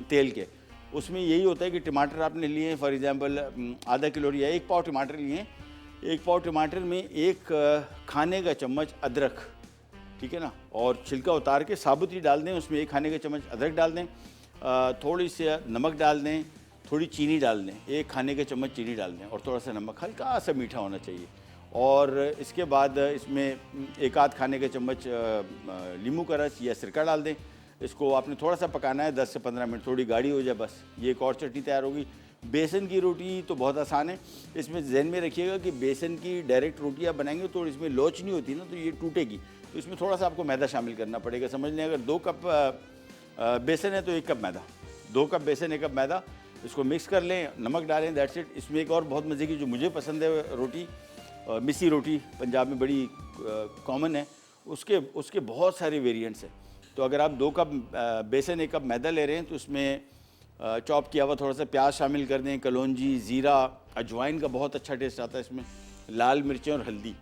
तेल के, उसमें यही होता है कि टमाटर आपने लिए, फॉर एग्ज़ाम्पल आधा किलो या 1 पाव टमाटर लिए। 1 पाव टमाटर में 1 खाने का चम्मच अदरक, ठीक है ना, और छिलका उतार के साबुत ही डाल दें। उसमें 1 खाने का चम्मच अदरक डाल दें, थोड़ी सी नमक डाल दें, थोड़ी चीनी डाल दें, 1 खाने का चम्मच चीनी डाल दें और थोड़ा सा नमक, हल्का सा मीठा होना चाहिए। और इसके बाद इसमें 1 आध खाने का चम्मच नींबू का रस या सिरका डाल दें। इसको आपने थोड़ा सा पकाना है, 10 से 15 मिनट, थोड़ी गाढ़ी हो जाए, बस ये एक और चटनी तैयार होगी। बेसन की रोटी तो बहुत आसान है। इसमें जहन में रखिएगा कि बेसन की डायरेक्ट रोटियाँ बनाएंगे तो इसमें लोच नहीं होती ना, तो ये टूटेगी, तो इसमें थोड़ा सा आपको मैदा शामिल करना पड़ेगा। समझ लें, अगर 2 कप बेसन है तो 1 कप मैदा, 2 कप बेसन 1 कप मैदा, इसको मिक्स कर लें, नमक डालें, दैट्स इट। इसमें एक और बहुत मज़े की जो मुझे पसंद है रोटी, मिसी रोटी, पंजाब में बड़ी कॉमन है, उसके बहुत सारे वेरिएंट्स हैं। तो अगर आप 2 कप बेसन 1 कप मैदा ले रहे हैं तो उसमें चॉप किया हुआ थोड़ा सा प्याज शामिल कर दें, कलौंजी, ज़ीरा, अजवाइन का बहुत अच्छा टेस्ट आता है इसमें, लाल मिर्चें और हल्दी।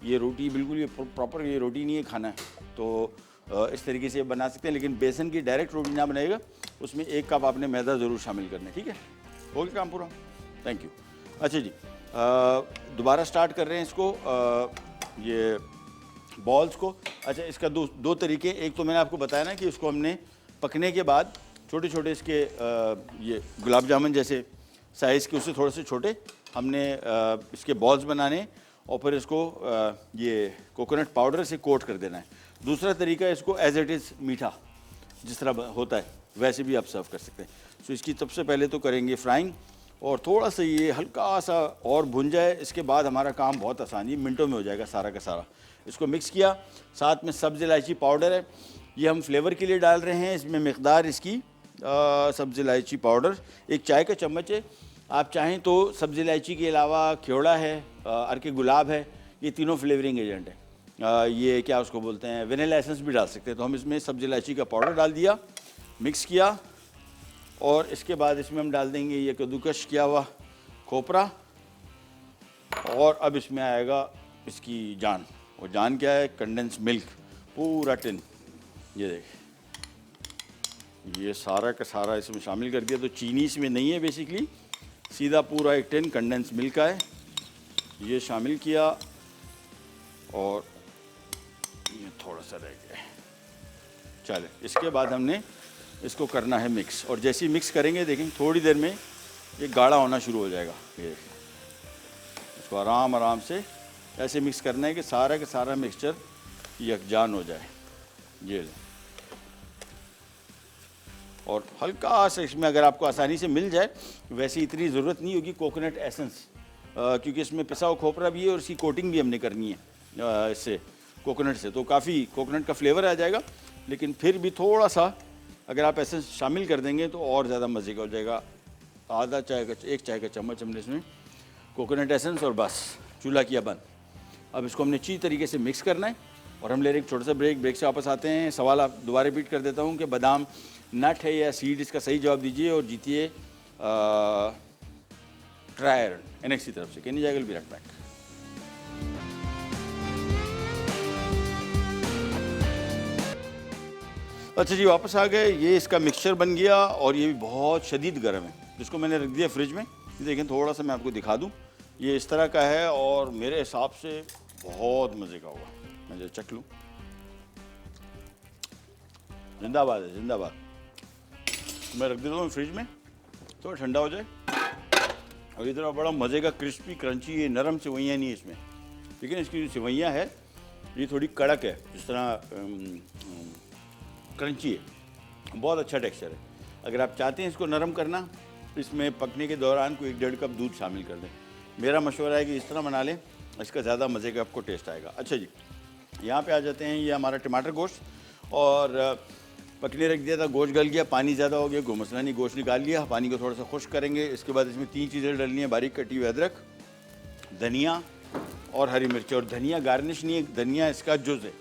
ये रोटी बिल्कुल ये प्रॉपर ये रोटी नहीं है, खाना है। तो इस तरीके से बना सकते हैं, लेकिन बेसन की डायरेक्ट रोटी ना बनाएगा, उसमें 1 कप आपने मैदा ज़रूर शामिल करना है, ठीक है? हो गया काम पूरा, थैंक यू। अच्छा जी, दोबारा स्टार्ट कर रहे हैं इसको, ये बॉल्स को। अच्छा, इसका दो तरीके, एक तो मैंने आपको बताया ना कि इसको हमने पकने के बाद छोटे छोटे इसके ये गुलाब जामुन जैसे साइज़ के, उससे थोड़े से छोटे हमने इसके बॉल्स बनाने और फिर इसको ये कोकोनट पाउडर से कोट कर देना है। दूसरा तरीका, इसको एज इट इज़ मीठा जिस तरह होता है वैसे भी आप सर्व कर सकते हैं। सो इसकी सबसे पहले तो करेंगे फ्राइंग, और थोड़ा सा ये हल्का सा और भुन जाए, इसके बाद हमारा काम बहुत आसान, ये मिनटों में हो जाएगा सारा का सारा। इसको मिक्स किया, साथ में सब्ज़ इलायची पाउडर है, ये हम फ्लेवर के लिए डाल रहे हैं। इसमें मिकदार इसकी सब्ज़ इलायची पाउडर 1 चाय का चम्मच है। आप चाहें तो सब्ज़ इलायची के अलावा ख्योड़ा है, अर्के गुलाब है, ये तीनों फ्लेवरिंग एजेंट है। ये क्या उसको बोलते हैं, वेनिला एसेंस भी डाल सकते हैं। तो हम इसमें सब्ज़ इलायची का पाउडर डाल दिया, मिक्स किया, और इसके बाद इसमें हम डाल देंगे ये कद्दूकश किया हुआ खोपरा, और अब इसमें आएगा इसकी जान। और जान क्या है, कंडेंस मिल्क, पूरा टिन, ये देखें, ये सारा का सारा इसमें शामिल कर दिया। तो चीनी इसमें नहीं है, बेसिकली सीधा पूरा 1 टिन कंडेंस मिल्क का है, ये शामिल किया, और ये थोड़ा सा रह गया। चले, इसके बाद हमने इसको करना है मिक्स। और जैसे ही मिक्स करेंगे देखें थोड़ी देर में ये गाढ़ा होना शुरू हो जाएगा। ये इसको आराम आराम से ऐसे मिक्स करना है कि सारा का सारा मिक्सचर यकजान हो जाए। ये लें। और हल्का सा इसमें अगर आपको आसानी से मिल जाए, वैसे इतनी ज़रूरत नहीं होगी कोकोनट एसेंस, क्योंकि इसमें पिसा हुआ खोपरा भी है और इसकी कोटिंग भी हमने करनी है इससे कोकोनट से, तो काफ़ी कोकोनट का फ्लेवर आ जाएगा। लेकिन फिर भी थोड़ा सा अगर आप एसेंस शामिल कर देंगे तो और ज़्यादा मज़े का हो जाएगा। आधा चाय का, 1 चाय का चम्मच हमने इसमें कोकोनट एसेंस और बस चूल्हा किया बंद। अब इसको हमने अच्छी तरीके से मिक्स करना है और हम ले रहे एक छोटा सा ब्रेक से वापस आते हैं। सवाल आप दोबारा रिपीट कर देता हूँ कि बादाम नट है या सीड, इसका सही जवाब दीजिए और जीतिए ट्राई आयरन NX की तरफ से। कहनी जाएगा बी राइट बैक। अच्छा जी, वापस आ गए। ये इसका मिक्सचर बन गया और ये भी बहुत शदीद गर्म है, जिसको मैंने रख दिया फ्रिज में। ये देखें थोड़ा सा मैं आपको दिखा दूं, ये इस तरह का है और मेरे हिसाब से बहुत मज़े का होगा। मैं जो चख लूँ, जिंदाबाद है, जिंदाबाद। मैं रख देता हूँ फ्रिज में, थोड़ा ठंडा हो जाए। और इतना बड़ा मज़े का क्रिस्पी क्रंची, ये नरम सेवइयाँ नहीं है इसमें, लेकिन इसकी जो सेवइयाँ है ये थोड़ी कड़क है, जिस तरह क्रंची है। बहुत अच्छा टेक्सचर है। अगर आप चाहते हैं इसको नरम करना, इसमें पकने के दौरान कोई 1-1.5 कप दूध शामिल कर दें। मेरा मशवरा है कि इस तरह बना लें, इसका ज़्यादा मज़े का आपको टेस्ट आएगा। अच्छा जी, यहाँ पे आ जाते हैं। ये हमारा टमाटर गोश्त और पकने रख दिया था, गोश्त गल गया, पानी ज़्यादा हो गया, कोई मसला नहीं, गोश्त निकाल लिया। पानी को थोड़ा सा खुश्क करेंगे। इसके बाद इसमें 3 चीज़ें डालनी है, बारीक कटी हुई अदरक, धनिया और हरी मिर्च। और धनिया गार्निश नहीं है, धनिया इसका जुज़ है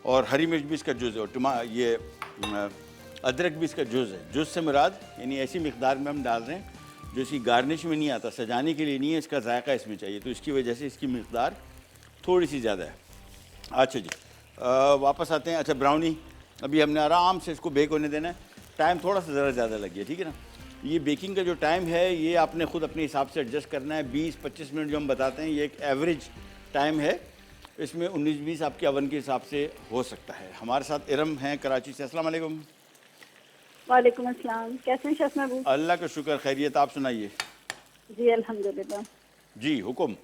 और हरी मिर्च भी इसका जुज़ है और ये अदरक भी इसका जुज़ है। जुज़ से मुराद यानी ऐसी मिकदार में हम डाल रहे हैं जो इसकी गार्निश में नहीं आता, सजाने के लिए नहीं है, इसका जायका इसमें चाहिए, तो इसकी वजह से इसकी मिकदार थोड़ी सी ज़्यादा है। अच्छा जी, वापस आते हैं। अच्छा, ब्राउनी अभी हमने आराम से इसको बेक होने देना है। टाइम थोड़ा सा ज़रा ज़्यादा लग गया, ठीक है ना। ये बेकिंग का जो टाइम है ये आपने खुद अपने हिसाब से एडजस्ट करना है। 20-25 मिनट जो हम बताते हैं ये एक एवरेज टाइम है। इसमें 19-20 आपके अवन के हिसाब से हो सकता है। हमारे साथ इरम हैं कराची से। अस्सलाम वालेकुम। वालेकुम अस्सलाम। कैसे हैं शेफ महबूब? अल्लाह का शुक्र, खैरियत। आप सुनाइए। जी अल्हम्दुलिल्लाह। जी हुक्म।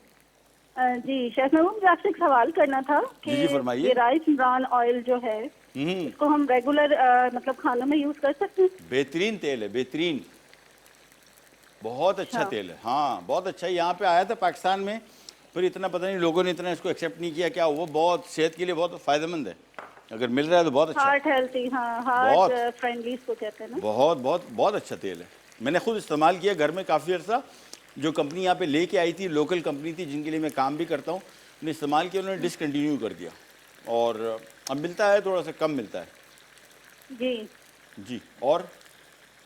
जी शेफ महबूब, मुझे आपसे एक सवाल करना था कि जी फरमाइए। ये राइस ब्रान ऑयल जो है इसको हम रेगुलर मतलब खानों में यूज कर सकते हैं? बेहतरीन तेल है, बेहतरीन, बहुत अच्छा तेल है। हाँ बहुत अच्छा। यहाँ पे आया था पाकिस्तान में, फिर इतना पता नहीं लोगों ने इतना इसको एक्सेप्ट नहीं किया। क्या वो बहुत सेहत के लिए बहुत फ़ायदेमंद है, अगर मिल रहा है तो बहुत अच्छा। हार्ट हेल्थी, हाँ हार्ट फ्रेंडली इसको कहते हैं ना। बहुत बहुत बहुत अच्छा तेल है। मैंने खुद इस्तेमाल किया घर में काफ़ी अर्सा। जो कंपनी यहाँ पे लेके आई थी, लोकल कंपनी थी जिनके लिए मैं काम भी करता हूँ, उन्हें इस्तेमाल किया, उन्होंने डिसकंटिन्यू कर दिया और अब मिलता है थोड़ा सा कम मिलता है। जी जी। और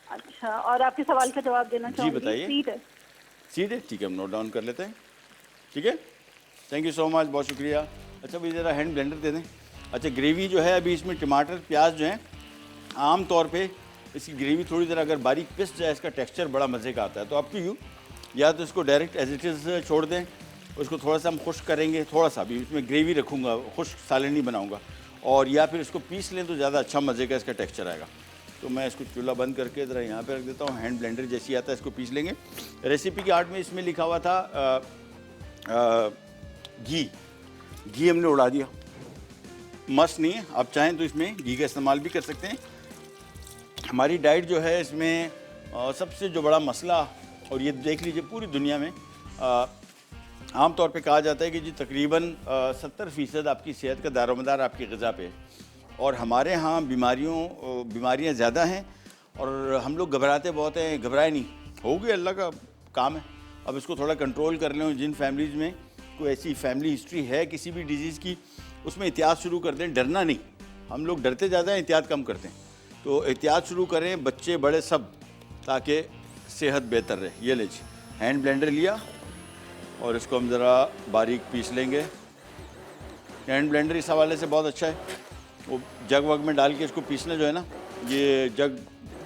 अच्छा, और आपके सवाल का जवाब देना चाहूँगी। बताइए। सीधे ठीक है, हम नोट डाउन कर लेते हैं। ठीक है, थैंक यू सो मच, बहुत शुक्रिया। अच्छा भाई ज़रा हैंड ब्लेंडर दे दें। अच्छा, ग्रेवी जो है अभी इसमें टमाटर प्याज जो हैं, आम तौर पे इसकी ग्रेवी थोड़ी ज़रा अगर बारीक पिस जाए, इसका टेक्सचर बड़ा मज़े का आता है। तो आप क्यों या तो इसको डायरेक्ट एज इट इज़ छोड़ दें, उसको थोड़ा सा हम खुश्क करेंगे, थोड़ा सा भी इसमें ग्रेवी रखूँगा, खुश्क सालन नहीं बनाऊँगा, और या फिर इसको पीस लें तो ज़्यादा अच्छा मज़े का इसका टेक्सचर आएगा। तो मैं इसको चूल्हा बंद करके ज़रा यहाँ पे रख देता हूँ। हैंड ब्लेंडर जैसी आता है इसको पीस लेंगे। रेसिपी के आर्ट में इसमें लिखा हुआ था घी हमने उड़ा दिया, मस्त नहीं है। आप चाहें तो इसमें घी का इस्तेमाल भी कर सकते हैं। हमारी डाइट जो है इसमें सबसे जो बड़ा मसला, और ये देख लीजिए पूरी दुनिया में आम तौर पे कहा जाता है कि जी तकरीबन 70% आपकी सेहत का दारोमदार आपकी ग़िज़ा पे है, और हमारे यहाँ बीमारियाँ ज़्यादा हैं और हम लोग घबराते बहुत हैं। घबराए नहीं, होगी, अल्लाह का काम है। अब इसको थोड़ा कंट्रोल कर लें। जिन फैमिलीज़ में कोई ऐसी फैमिली हिस्ट्री है किसी भी डिजीज़ की, उसमें एहतियात शुरू कर दें। डरना नहीं, हम लोग डरते ज़्यादा हैं, एहतियात कम करते हैं। तो एहतियात शुरू करें, बच्चे बड़े सब, ताकि सेहत बेहतर रहे। ये लीजिए हैंड ब्लेंडर लिया और इसको हम ज़रा बारीक पीस लेंगे। हैंड ब्लेंडर इस हवाले से बहुत अच्छा है। वो जग वग में डाल के इसको पीसना जो है ना, ये जग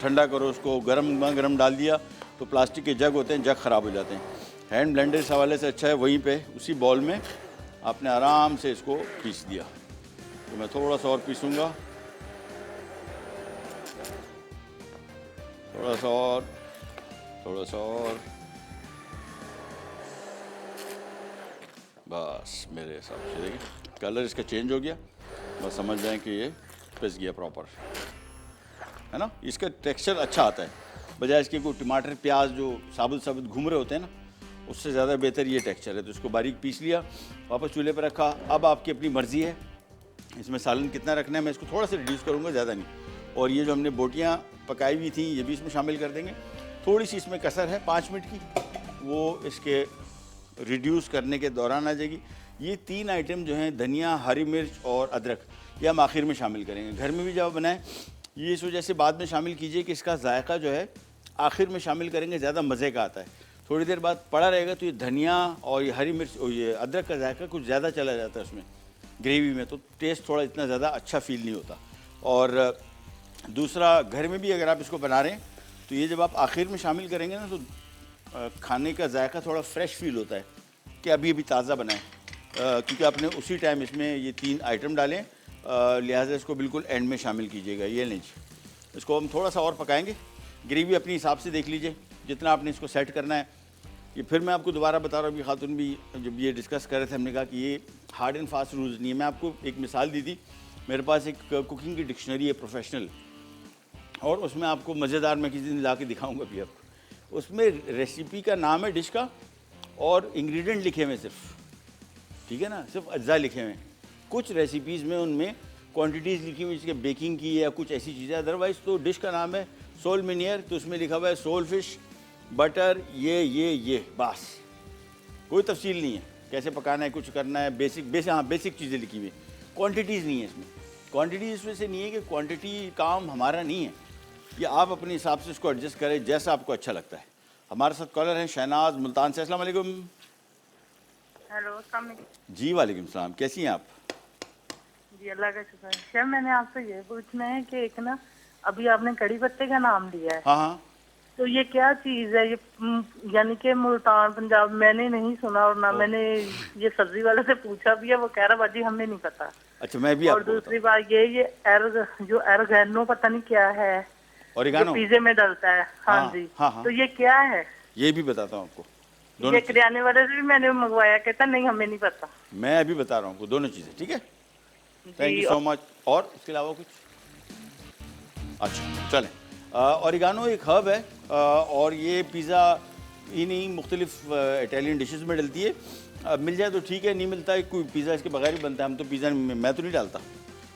ठंडा करो, उसको गरम डाल दिया तो प्लास्टिक के जग होते हैं, जग ख़राब हो जाते हैं। हैंड ब्लेंडर इस हवाले से अच्छा है। वहीं पे उसी बॉल में आपने आराम से इसको पीस दिया। तो मैं थोड़ा सा और पीसूँगा। थोड़ा सा और, थोड़ा सा और, बस मेरे हिसाब से देखिए कलर इसका चेंज हो गया, बस समझ जाएं कि ये पिस गया प्रॉपर, है ना। इसका टेक्सचर अच्छा आता है, बजाय इसके कोई टमाटर प्याज जो साबुत साबुत घूम रहे होते हैं ना, उससे ज़्यादा बेहतर ये टेक्सचर है। तो इसको बारीक पीस लिया, वापस चूल्हे पर रखा। अब आपकी अपनी मर्ज़ी है इसमें सालन कितना रखना है, मैं इसको थोड़ा सा रिड्यूस करूँगा, ज़्यादा नहीं। और ये जो हमने बोटियाँ पकाई हुई थी ये भी इसमें शामिल कर देंगे। थोड़ी सी इसमें कसर है 5 मिनट की, वो इसके रिड्यूस करने के दौरान आ जाएगी। ये 3 आइटम जो हैं, धनिया, हरी मिर्च और अदरक, ये हम आखिर में शामिल करेंगे। घर में भी जब बनाएं ये इस वजह से बाद में शामिल कीजिए कि इसका जायका जो है आखिर में शामिल करेंगे, ज़्यादा मज़े का आता है। थोड़ी देर बाद पड़ा रहेगा तो ये धनिया और ये हरी मिर्च और ये अदरक का जायका कुछ ज़्यादा चला जाता है उसमें ग्रेवी में, तो टेस्ट थोड़ा इतना ज़्यादा अच्छा फील नहीं होता। और दूसरा, घर में भी अगर आप इसको बना रहे हैं तो ये जब आप आखिर में शामिल करेंगे ना, तो खाने का जायका थोड़ा फ्रेश फील होता है कि अभी अभी ताज़ा बनाएं, क्योंकि आपने उसी टाइम इसमें ये 3 आइटम डालें, लिहाजा इसको बिल्कुल एंड में शामिल कीजिएगा। ये लीजिए, इसको हम थोड़ा सा और पकाएंगे। ग्रेवी अपने हिसाब से देख लीजिए जितना आपने इसको सेट करना है। ये फिर मैं आपको दोबारा बता रहा हूँ, अभी खातून भी जब ये डिस्कस कर रहे थे हमने कहा कि ये हार्ड एंड फास्ट रूल्स नहीं है। मैं आपको एक मिसाल दी थी, मेरे पास एक कुकिंग की डिक्शनरी है प्रोफेशनल, और उसमें आपको मज़ेदार, मैं किसी दिन ला के दिखाऊँगा भी आपको, उसमें रेसिपी का नाम है डिश का और इंग्रेडिएंट लिखे हुए सिर्फ, ठीक है ना, सिर्फ अज्जा लिखे हुए हैं। कुछ रेसिपीज़ में उनमें क्वांटिटीज़ लिखी हुई इसके बेकिंग की या कुछ ऐसी चीज़ें, अदरवाइज़ तो डिश का नाम है सोल मिनियर, तो उसमें लिखा हुआ है सोल फिश, बटर, ये बस, कोई तफसील नहीं है कैसे पकाना है, कुछ करना है, बेसिक चीज़ें लिखी हुई, क्वांटिटीज़ नहीं है इसमें। क्वांटिटी इस वजह से नहीं है कि क्वांटिटी काम हमारा नहीं है, ये आप अपने हिसाब से इसको एडजस्ट करें जैसा आपको अच्छा लगता है। हमारे साथ कॉलर हैं शहनाज मुल्तान से। अस्सलाम वालेकुम। हेलो, अस्सलाम वालेकुम। जी वालेकुम सलाम, कैसी हैं आप? जी अल्लाह का शुक्र है। शेफ, मैंने आपसे ये पूछना है कि एक ना, अभी आपने कड़ी पत्ते का नाम लिया है, हाँ हाँ, तो ये क्या चीज है? ये यानी कि मुल्तान पंजाब मैंने नहीं सुना, और ना मैंने ये सब्जी वाले से पूछा भी है, वो कह रहा बाजी हमें नहीं पता। अच्छा मैं भी और आपको दूसरी बात ये जो एरगैनो पता नहीं क्या है, ओरिगानो, जो पिज्जे में डलता है। हाँ, हाँ, जी, हाँ, हाँ। तो ये क्या है? ये भी बताता हूँ आपको, ये दोनों किराने वाले से भी मैंने मंगवाया, कहता नहीं हमें नहीं पता। मैं अभी बता रहा हूँ आपको दोनों चीज़ें, ठीक है। Thank you so much. और इसके अलावा कुछ? अच्छा चलें, ओरिगानो एक हर्ब है, और ये पिज़्ज़ा ही नहीं, मुख्तलिफ इटालियन डिशेस में डलती है। मिल जाए तो ठीक है, नहीं मिलता है कोई पिज़्ज़ा इसके बगैर ही बनता है। हम तो पिज़्ज़ा में, मैं तो नहीं डालता,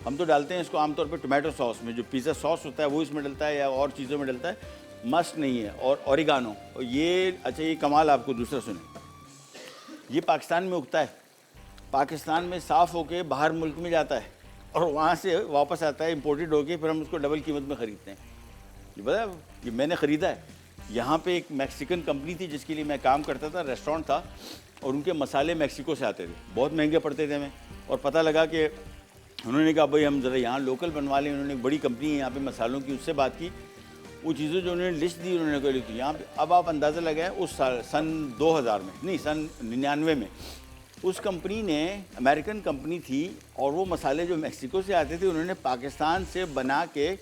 हम तो डालते हैं इसको आमतौर पे टोमेटो सॉस में, जो पिज़्ज़ा सॉस होता है वो इसमें डलता है या और चीज़ों में डलता है, मस्ट नहीं है। और ओरिगानो ये, अच्छा ये कमाल आपको दूसरा सुने, ये पाकिस्तान में उगता है, पाकिस्तान में साफ़ होके बाहर मुल्क में जाता है और वहाँ से वापस आता है इम्पोर्टेड होके, फिर हम उसको डबल कीमत में ख़रीदते हैं। ये पता है, ये मैंने ख़रीदा है। यहाँ पे एक मैक्सिकन कंपनी थी जिसके लिए मैं काम करता था, रेस्टोरेंट था, और उनके मसाले मैक्सिको से आते थे, बहुत महंगे पड़ते थे हमें। और पता लगा कि उन्होंने कहा भाई हम ज़रा यहाँ लोकल बनवा लें। उन्होंने एक बड़ी कंपनी है यहाँ पे मसालों की, उससे बात की, वो चीज़ें जो उन्होंने लिस्ट दी उन्होंने कहा लिखी यहाँ पे। अब आप अंदाज़ा लगाएं उस साल सन 2000 में नहीं, सन 99 में उस कंपनी ने, अमेरिकन कंपनी थी, और वो मसाले जो मैक्सिको से आते थे उन्होंने पाकिस्तान से बना के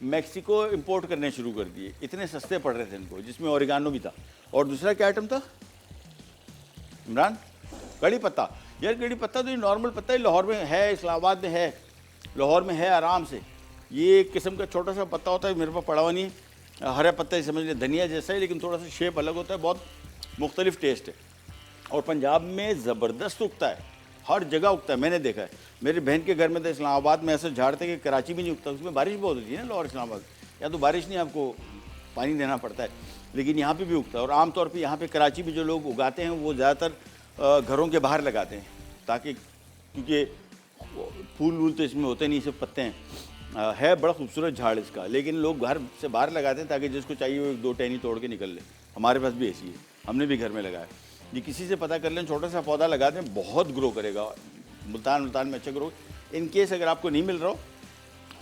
मैक्सिको इंपोर्ट करने शुरू कर दिए। इतने सस्ते पड़ रहे थे इनको, जिसमें ओरिगानो भी था। और दूसरा क्या आइटम था इमरान? कड़ी पत्ता। यार कड़ी पत्ता तो ये नॉर्मल पत्ता है, लाहौर में है, इस्लामाबाद में है, लाहौर में है आराम से। ये एक किस्म का छोटा सा पत्ता होता है, मेरे पास पड़ा हुआ नहीं, हरा पत्ता ही समझ लें, धनिया जैसा ही, लेकिन थोड़ा सा शेप अलग होता है, बहुत मुख्तलिफ टेस्ट है। और पंजाब में ज़बरदस्त उगता है, हर जगह उगता है, मैंने देखा है। मेरी बहन के घर में तो इस्लामाबाद में ऐसे झाड़ थे कि कराची में नहीं उगता, उसमें बारिश बहुत होती है ना, लाहौर इस्लामाबाद, या तो बारिश नहीं, आपको पानी देना पड़ता है, लेकिन यहाँ पे भी उगता है। और आमतौर पे यहाँ पे कराची में जो लोग उगाते हैं वो ज़्यादातर घरों के बाहर लगाते हैं, ताकि, क्योंकि फूल वूल तो इसमें होते नहीं, सिर्फ पत्ते हैं। है बड़ा खूबसूरत झाड़ इसका, लेकिन लोग घर से बाहर लगाते हैं ताकि जिसको चाहिए वो 1-2 टहनी तोड़ के निकल ले। हमारे पास भी ऐसी है, हमने भी घर में लगाया। ये किसी से पता कर लें, छोटा सा पौधा लगा दें, बहुत ग्रो करेगा। मुल्तान में अच्छा ग्रो। इन केस अगर आपको नहीं मिल रहा हो,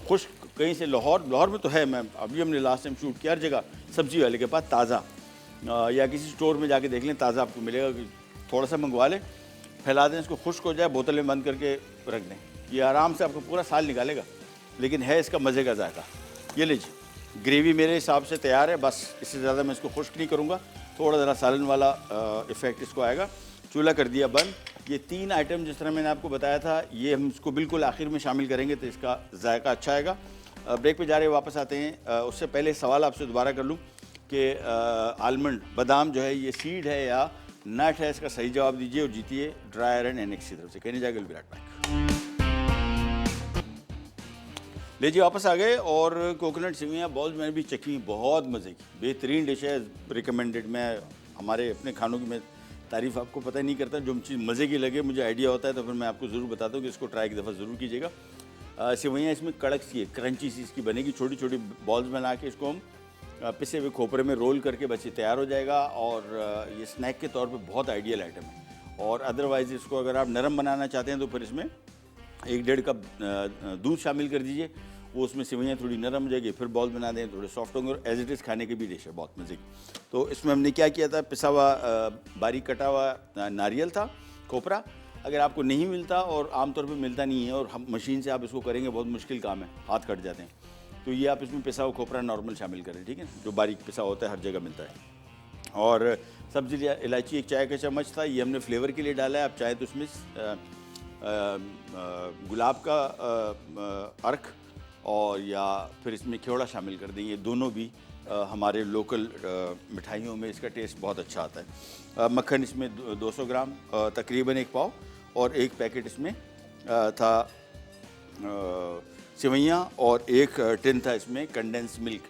खुश कहीं से, लाहौर में तो है, मैं अभी हमने लास्ट टाइम शूट किया, हर जगह सब्जी वाले के पास ताज़ा, या किसी स्टोर में जाके देख लें, ताज़ा आपको मिलेगा। थोड़ा सा मंगवा लें, फैला दें, इसको खुश्क हो जाए, बोतल में बंद करके रख दें, ये आराम से आपको पूरा साल निकालेगा। लेकिन है इसका मज़े का जायका। ये लीजिए, ग्रेवी मेरे हिसाब से तैयार है, बस इससे ज़्यादा मैं इसको खुश्क नहीं करूँगा, थोड़ा ज़रा सालन वाला इफ़ेक्ट इसको आएगा। चूल्हा कर दिया बंद। ये 3 आइटम जिस तरह मैंने आपको बताया था, ये हम इसको बिल्कुल आखिर में शामिल करेंगे तो इसका जायका अच्छा आएगा। ब्रेक पे जा रहे वापस आते हैं। उससे पहले सवाल आपसे दोबारा कर लूँ कि आलमंड बादाम जो है ये सीड है या नट है, इसका सही जवाब दीजिए और जीतिए ड्राई आयरन एनेक्स की तरफ से। कहने जाएगा विराट पैक। ले जी वापस आ गए और कोकोनट सेवइयाँ बॉल्स मैंने भी चखी, बहुत मज़े की, बेहतरीन डिश है, रिकमेंडेड। मैं हमारे अपने खानों की मैं तारीफ़ आपको पता नहीं करता, जो चीज़ मज़े की लगे मुझे आइडिया होता है तो फिर मैं आपको ज़रूर बताता हूँ कि इसको ट्राई एक दफ़ा ज़रूर कीजिएगा। सेवइयाँ इसमें कड़क सी है, क्रंची सी इसकी बनेगी, छोटी छोटी बॉल्स बना के इसको हम पिसे हुए खोपरे में रोल करके बस ये तैयार हो जाएगा और ये स्नैक के तौर पे बहुत आइडियल आइटम है। और अदरवाइज़ इसको अगर आप नरम बनाना चाहते हैं तो फिर इसमें 1-1.5 कप दूध शामिल कर दीजिए, वो उसमें सेवइयाँ थोड़ी नरम हो जाएगी, फिर बॉल बना दें, थोड़े सॉफ्ट होंगे और एज इट इज़ खाने की भी डिश है, बहुत मज़े की। तो इसमें हमने क्या किया था, पिसा हुआ बारीक कटा हुआ नारियल था, खोपरा। अगर आपको नहीं मिलता और आमतौर पे मिलता नहीं है और हम मशीन से आप इसको करेंगे बहुत मुश्किल काम है, हाथ कट जाते हैं, तो ये आप इसमें पिसा हुआ खोपरा नॉर्मल शामिल करें, ठीक है, जो बारीक पिसा होता है, हर जगह मिलता है। और सब्ज़ी इलायची 1 चाय का चम्मच था, ये हमने फ्लेवर के लिए डाला है। आप चाहे तो उसमें गुलाब का अर्क और या फिर इसमें ख्योड़ा शामिल कर देंगे, दोनों भी हमारे लोकल मिठाइयों में इसका टेस्ट बहुत अच्छा आता है। मक्खन इसमें 200 ग्राम, तकरीबन 1 पाव, और 1 पैकेट इसमें था सेवइयाँ, और 1 टिन था इसमें कंडेंस मिल्क।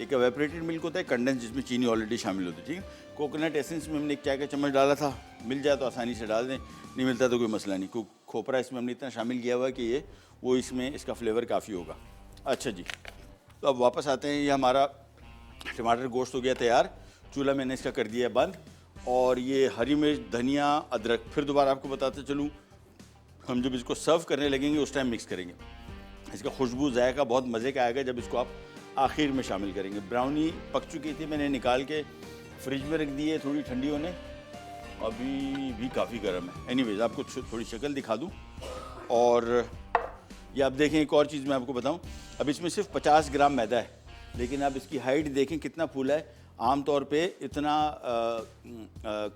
एक एवेपोरेटेड मिल्क होता है, कंडेंस जिसमें चीनी ऑलरेडी शामिल होती है, ठीक है। कोकोनट एसेंस में हमने 1 चाय का चम्मच डाला था, मिल जाए तो आसानी से डाल दें, नहीं मिलता तो कोई मसला नहीं। खोपरा इसमें हमने इतना शामिल किया हुआ है कि ये वो इसमें इसका फ्लेवर काफ़ी होगा। अच्छा जी, तो अब वापस आते हैं। ये हमारा टमाटर गोश्त हो गया तैयार, चूल्हा मैंने इसका कर दिया बंद, और ये हरी मिर्च, धनिया, अदरक, फिर दोबारा आपको बताते चलूँ, हम जब इसको सर्व करने लगेंगे उस टाइम मिक्स करेंगे। इसका खुशबू जायका बहुत मज़े का आएगा जब इसको आप आखिर में शामिल करेंगे। ब्राउनी पक चुकी थी, मैंने निकाल के फ्रिज में रख दी है थोड़ी ठंडी होने, अभी भी काफ़ी गर्म है। एनीवेज आपको थोड़ी शक्ल दिखा दूँ, और ये आप देखें, एक और चीज़ मैं आपको बताऊं, अब इसमें सिर्फ 50 ग्राम मैदा है, लेकिन आप इसकी हाइट देखें कितना फूला है। आमतौर पे इतना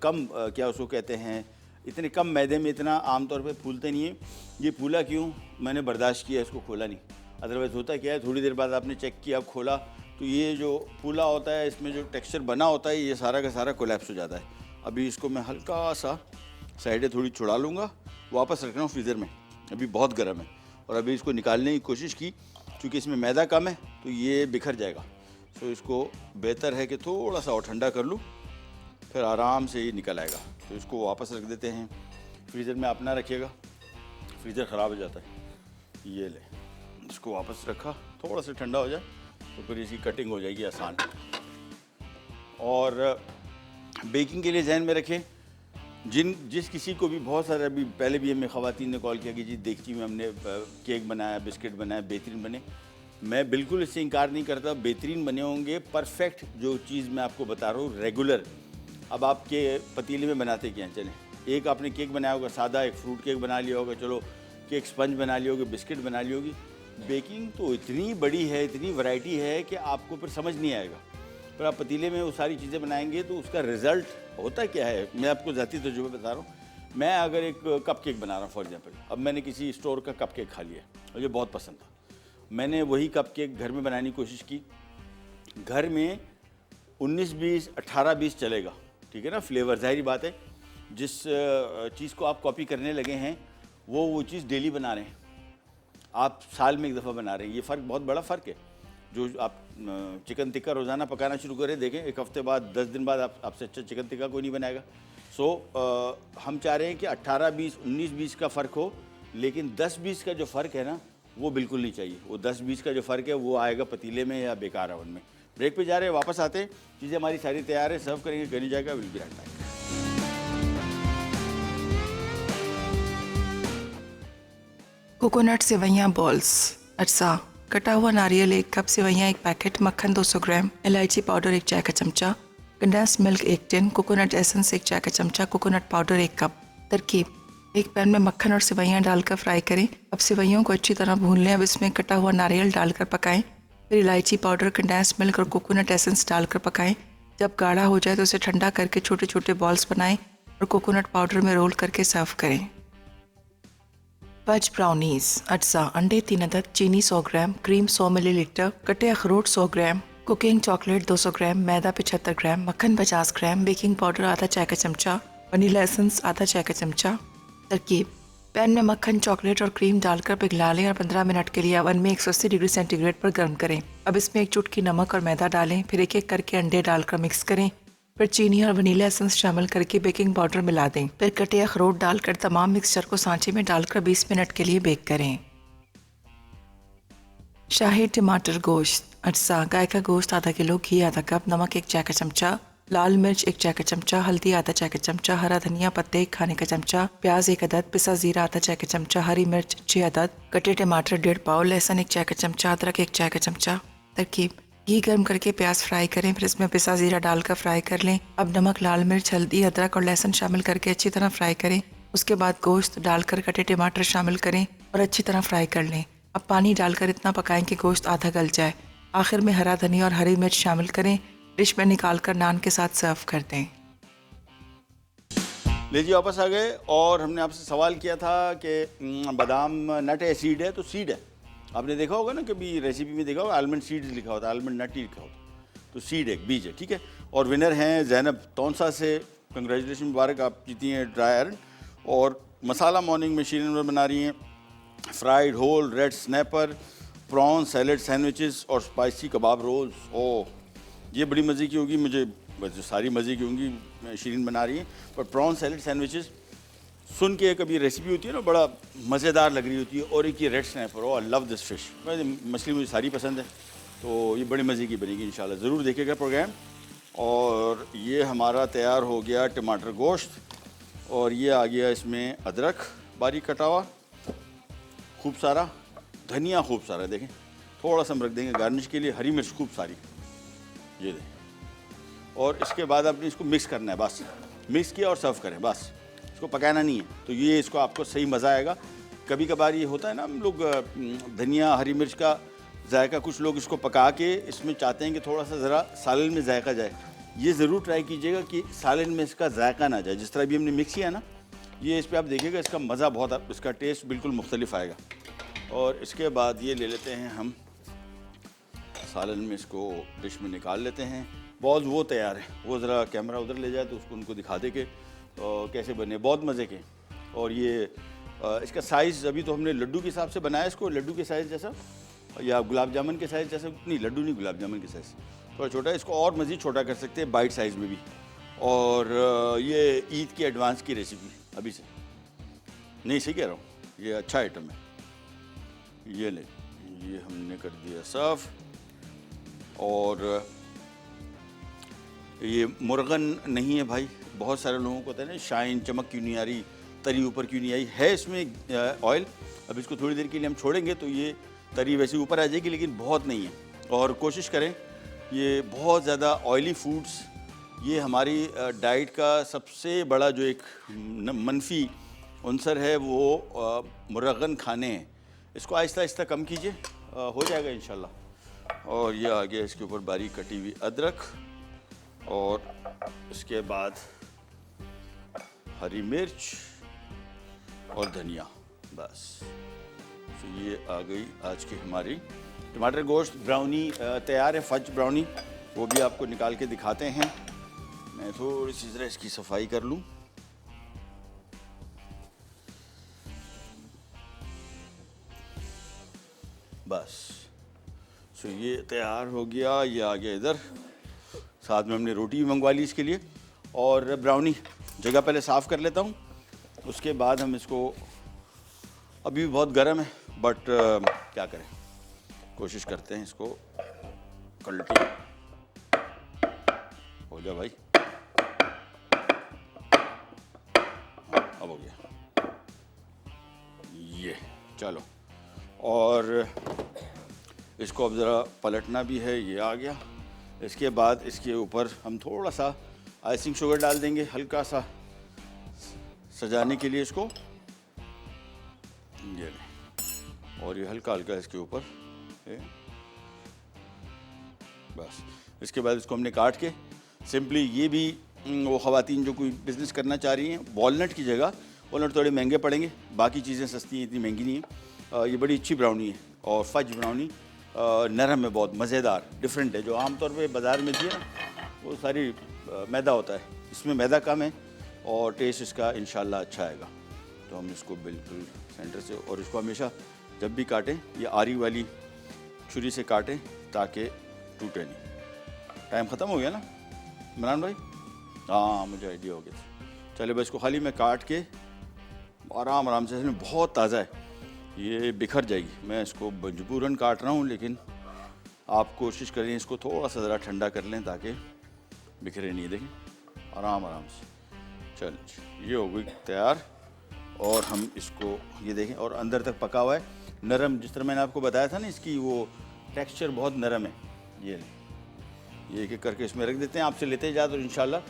कम क्या उसको कहते हैं, इतने कम मैदे में इतना आमतौर पे फूलते नहीं है। ये फूला क्यों, मैंने बर्दाश्त किया, इसको खोला नहीं। अदरवाइज़ होता क्या है, थोड़ी देर बाद आपने चेक किया, खोला तो ये जो फूला होता है, इसमें जो टेक्सचर बना होता है, ये सारा का सारा कोलैप्स हो जाता है। अभी इसको मैं हल्का सा साइडें थोड़ी छुड़ा लूँगा, वापस रख रहा हूँ फ्रीज़र में, अभी बहुत गर्म है। और अभी इसको निकालने की कोशिश की, क्योंकि इसमें मैदा कम है तो ये बिखर जाएगा, तो इसको बेहतर है कि थोड़ा सा और ठंडा कर लूँ, फिर आराम से ये निकल आएगा। तो इसको वापस रख देते हैं फ्रीज़र में। आप ना रखिएगा, फ्रीज़र ख़राब हो जाता है। ये ले, इसको वापस रखा, थोड़ा सा ठंडा हो जाए तो फिर इसकी कटिंग हो जाएगी आसान। और बेकिंग के लिए जहन में रखें, जिस किसी को भी बहुत सारे, अभी पहले भी हमें ख़वातीन ने कॉल किया कि जी देखिए में हमने केक बनाया, बिस्किट बनाया, बेहतरीन बने। मैं बिल्कुल इससे इनकार नहीं करता, बेहतरीन बने होंगे, परफेक्ट। जो चीज़ मैं आपको बता रहा हूँ रेगुलर, अब आपके पतीले में बनाते क्या हैं, चलें, एक आपने केक बनाया होगा सादा, एक फ्रूट केक बना लिया होगा, चलो केक स्पंज बना लिया होगी, बिस्किट बना ली होगी। बेकिंग तो इतनी बड़ी है, इतनी वैरायटी है कि आपको फिर समझ नहीं आएगा। पर आप पतीले में वो सारी चीज़ें बनाएंगे तो उसका रिज़ल्ट होता क्या है, मैं आपको ज़ाती तजुर्बे बता रहा हूँ। मैं अगर एक कप केक बना रहा हूँ फॉर एग्जांपल, अब मैंने किसी स्टोर का कप केक खा लिया, मुझे बहुत पसंद था, मैंने वही कप केक घर में बनाने की कोशिश की। घर में 19-20, 18-20 चलेगा, ठीक है ना, फ्लेवर, जाहिर बात है जिस चीज़ को आप कॉपी करने लगे हैं वो चीज़ डेली बना रहे हैं, आप साल में एक दफ़ा बना रहे हैं। ये फ़र्क, बहुत बड़ा फ़र्क है। जो आप चिकन टिक्का रोज़ाना पकाना शुरू करें, देखें 1 हफ़्ते बाद, 10 दिन बाद आपसे अच्छा चिकन टिक्का कोई नहीं बनाएगा। सो हम चाह रहे हैं कि 18-20, 19-20 का फ़र्क हो, लेकिन 10-20 का जो फ़र्क है ना, वो बिल्कुल नहीं चाहिए। वो 10-20 का जो फ़र्क है वो आएगा पतीले में या बेकार ओवन में। ब्रेक पे जा रहे हैं, वापस आते हैं, चीज़ें हमारी सारी तैयार है, सर्व करेंगे, करनी जाएगा, will be right back. Coconut सेवइयाँ बॉल्स, अरसा, कटा हुआ नारियल 1 कप, सेवइयाँ 1 पैकेट, मक्खन 200 ग्राम, इलायची पाउडर 1 चाय का चमचा, condense milk 1 tin, coconut essence 1 चाय का चमचा, कोकोनट पाउडर 1 कप। तरकीब: एक पैन में मक्खन और सेवइयाँ डालकर फ्राई करें। अब सेवइयों को अच्छी तरह भून लें। अब इसमें कटा हुआ नारियल डालकर पकाएं। फिर इलायची पाउडर, कंडेंस्ड मिल्क और कोकोनट एसेंस डालकर पकाएं। जब गाढ़ा हो जाए तो उसे ठंडा करके छोटे छोटे बॉल्स बनाएं और कोकोनट पाउडर में रोल करके सर्व करें। Fudge brownies. अज्जा: अंडे 3 अदद, चीनी 100 ग्राम, क्रीम 100 मिलीलीटर, कटे अखरोट 100 ग्राम, कुकिंग चॉकलेट 200 ग्राम, मैदा 75 ग्राम, मक्खन 50 ग्राम, बेकिंग पाउडर आधा चाय का चमचा, वनीला एसेंस आधा चाय का चमचा। तरकीब: पैन में मक्खन, चॉकलेट और क्रीम डालकर पिघला लें और 15 मिनट के लिए ओवन में 180 डिग्री सेंटीग्रेड पर गर्म करें। अब इसमें 1 चुटकी नमक और मैदा डालें, फिर एक एक करके अंडे डालकर मिक्स करें, फिर चीनी और वनीला एसेंस शामिल करके बेकिंग पाउडर मिला दें, फिर कटे अखरोट डालकर तमाम मिक्सचर को सांचे में डालकर 20 मिनट के लिए बेक करें। शाही टमाटर गोश्त। अज्जा: गाय का गोश्त आधा किलो, घी आधा कप, नमक 1 चाय का चमचा, लाल मिर्च 1 चाय का चमचा, हल्दी आधा चाय का चमचा, हरा धनिया पत्ते 1 खाने का चमचा, प्याज 1 अदद, पिसा जीरा आधा चाय का चमचा, हरी मिर्च 6 अदद, कटे टमाटर 1.5 पाव, लहसुन 1 चाय का चमचा, अदरक 1 चाय का चमचा। तरकीब: घी गर्म करके प्याज फ्राई करें, फिर इसमें पिसा जीरा डालकर फ्राई कर लें। अब नमक, लाल मिर्च, हल्दी, अदरक और लहसुन शामिल करके अच्छी तरह फ्राई करें। उसके बाद गोश्त डालकर कटे टमाटर शामिल करें और अच्छी तरह फ्राई कर लें। अब पानी डालकर इतना पकाएं कि गोश्त आधा गल जाए। आखिर में हरा धनिया और हरी मिर्च शामिल करें। डिश में निकालकर नान के साथ सर्व कर दें। लीजिए वापस आ गए और हमने आपसे सवाल किया था कि बादाम नट है, सीड है? तो सीड है। आपने देखा होगा ना, कभी रेसिपी में देखा होगा आलमंड सीड्स लिखा होता है, आलमंड नट ही लिखा होता है। तो सीड है, बीज है, ठीक है। और विनर हैं जैनब तौंसा से, कंग्रेचुलेशन, मुबारक, आप जीती हैं ड्राई आयरन। और मसाला मॉर्निंग में शीरीन अनवर बना रही हैं fried whole red snapper, prawn salad sandwiches और स्पाइसी कबाब रोल्स। ओह, ये बड़ी मज़े की होगी, मुझे जो सारी मज़े की होंगी शीरीन बना रही है। पर प्रॉन सैलड सैंडविचेस सुन के कभी रेसिपी होती है ना, बड़ा मज़ेदार लग रही होती है। और एक ये red snapper, oh I love this fish. मछली मुझे सारी पसंद है, तो ये बड़ी मज़े की बनेगी इंशाल्लाह। ज़रूर देखिएगा प्रोग्राम। और ये हमारा तैयार हो गया टमाटर गोश्त, और ये आ गया इसमें अदरक बारीक कटा हुआ, खूब सारा धनिया, खूब सारा, देखें थोड़ा सा हम रख देंगे गार्निश के लिए, हरी मिर्च खूब सारी, ये देखें। और इसके बाद आपने इसको मिक्स करना है, बस मिक्स किया और सर्व करें, बस इसको पकाना नहीं है। तो ये इसको आपको सही मज़ा आएगा। कभी कभार ये होता है ना, हम लोग धनिया हरी मिर्च का जायका, कुछ लोग इसको पका के इसमें चाहते हैं कि थोड़ा सा ज़रा सालन में जायका जाए। ये ज़रूर ट्राई कीजिएगा कि सालन में इसका जायका ना जाए। जिस तरह भी हमने मिक्स किया ना, ये इस पर आप देखिएगा इसका मज़ा बहुत, इसका टेस्ट बिल्कुल मुख्तलिफ आएगा। और इसके बाद ये ले लेते हैं हम सालन में, इसको डिश में निकाल लेते हैं। बहुत वो तैयार है, वो ज़रा कैमरा उधर ले जाए तो उसको उनको दिखा दे के कैसे बने, बहुत मज़े के। और ये इसका साइज़ अभी तो हमने लड्डू के हिसाब से बनाया इसको, लड्डू के साइज़ जैसा या गुलाब जामुन के साइज़ जैसा, नहीं लड्डू नहीं, गुलाब जामुन के साइज़ थोड़ा छोटा है। इसको और मज़ीद छोटा कर सकते हैं, बाइट साइज़ में भी। और ये ईद की एडवांस की रेसिपी अभी से नहीं, सही कह रहा हूँ, ये अच्छा आइटम है। ये ले, ये हमने कर दिया सर्व। और ये मुर्गन नहीं है भाई, बहुत सारे लोगों को होता है ना, शाइन चमक क्यों नहीं आ रही, तरी ऊपर क्यों नहीं आई है। इसमें ऑयल, अब इसको थोड़ी देर के लिए हम छोड़ेंगे तो ये तरी वैसे ऊपर आ जाएगी, लेकिन बहुत नहीं है। और कोशिश करें, ये बहुत ज़्यादा ऑयली फूड्स, ये हमारी डाइट का सबसे बड़ा जो एक मनफी अंसर है वो मुर्गन खाने हैं। इसको आहिस्ता आहिस्ता कम कीजिए, हो जाएगा इंशाल्लाह। और ये आ गया इसके ऊपर बारीक कटी हुई अदरक, और इसके बाद हरी मिर्च और धनिया, बस। तो ये आ गई आज की हमारी टमाटर गोश्त ब्राउनी तैयार है। फज ब्राउनी, वो भी आपको निकाल के दिखाते हैं। मैं थोड़ी सी ज़रा इसकी सफाई कर लूँ। बस, सो ये तैयार हो गया। ये आ गया इधर, साथ में हमने रोटी भी मंगवा ली इसके लिए। और ब्राउनी जगह पहले साफ़ कर लेता हूँ, उसके बाद हम इसको, अभी भी बहुत गर्म है बट क्या करें, कोशिश करते हैं इसको कल्टी हो जाए भाई। हाँ, अब हो गया ये, चलो। और इसको अब ज़रा पलटना भी है, ये आ गया। इसके बाद इसके ऊपर हम थोड़ा सा आइसिंग शुगर डाल देंगे, हल्का सा सजाने के लिए इसको, ये। और ये हल्का हल्का इसके ऊपर बस इसके बाद इसको हमने काट के सिंपली, ये भी वो ख़वातीन जो कोई बिज़नेस करना चाह रही हैं, वॉलनट की जगह, वॉलनट थोड़े महंगे पड़ेंगे, बाकी चीज़ें सस्ती हैं, इतनी महंगी नहीं है। ये बड़ी अच्छी ब्राउनी है और फज ब्राउनी नरम है, बहुत मज़ेदार, डिफरेंट है। जो आमतौर पे बाज़ार में थी ना वो सारी मैदा होता है, इसमें मैदा कम है और टेस्ट इसका इंशाल्लाह अच्छा आएगा। तो हम इसको बिल्कुल सेंटर से, और इसको हमेशा जब भी काटें ये आरी वाली छुरी से काटें ताकि टूटे नहीं। टाइम ख़त्म हो गया ना इमरान भाई? हाँ मुझे आइडिया हो गया था। चलिए बस इसको खाली मैं काट के आराम आराम से, इसमें बहुत ताज़ा है, ये बिखर जाएगी। मैं इसको मजबूरन काट रहा हूँ, लेकिन आप कोशिश करें इसको थोड़ा सा ज़रा ठंडा कर लें ताकि बिखरे नहीं। देखें आराम आराम से। चल ये हो गई तैयार, और हम इसको ये देखें, और अंदर तक पका हुआ है, नरम, जिस तरह मैंने आपको बताया था ना, इसकी वो टेक्सचर बहुत नरम है। ये एक एक करके इसमें रख देते हैं। आपसे लेते इजाज़त, और इंशाल्लाह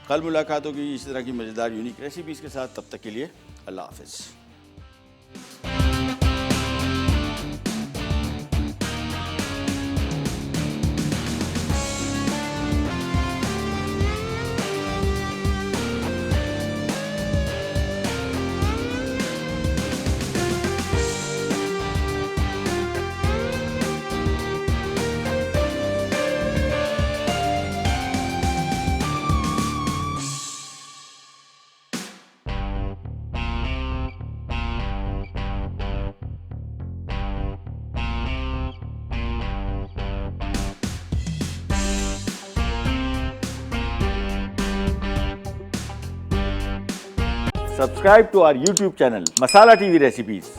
कल मुलाकात होगी इस तरह की मज़ेदार यूनिक रेसिपीज़ के साथ। तब तक के लिए अल्लाह हाफ़िज़। Subscribe to our YouTube channel, Masala TV Recipes.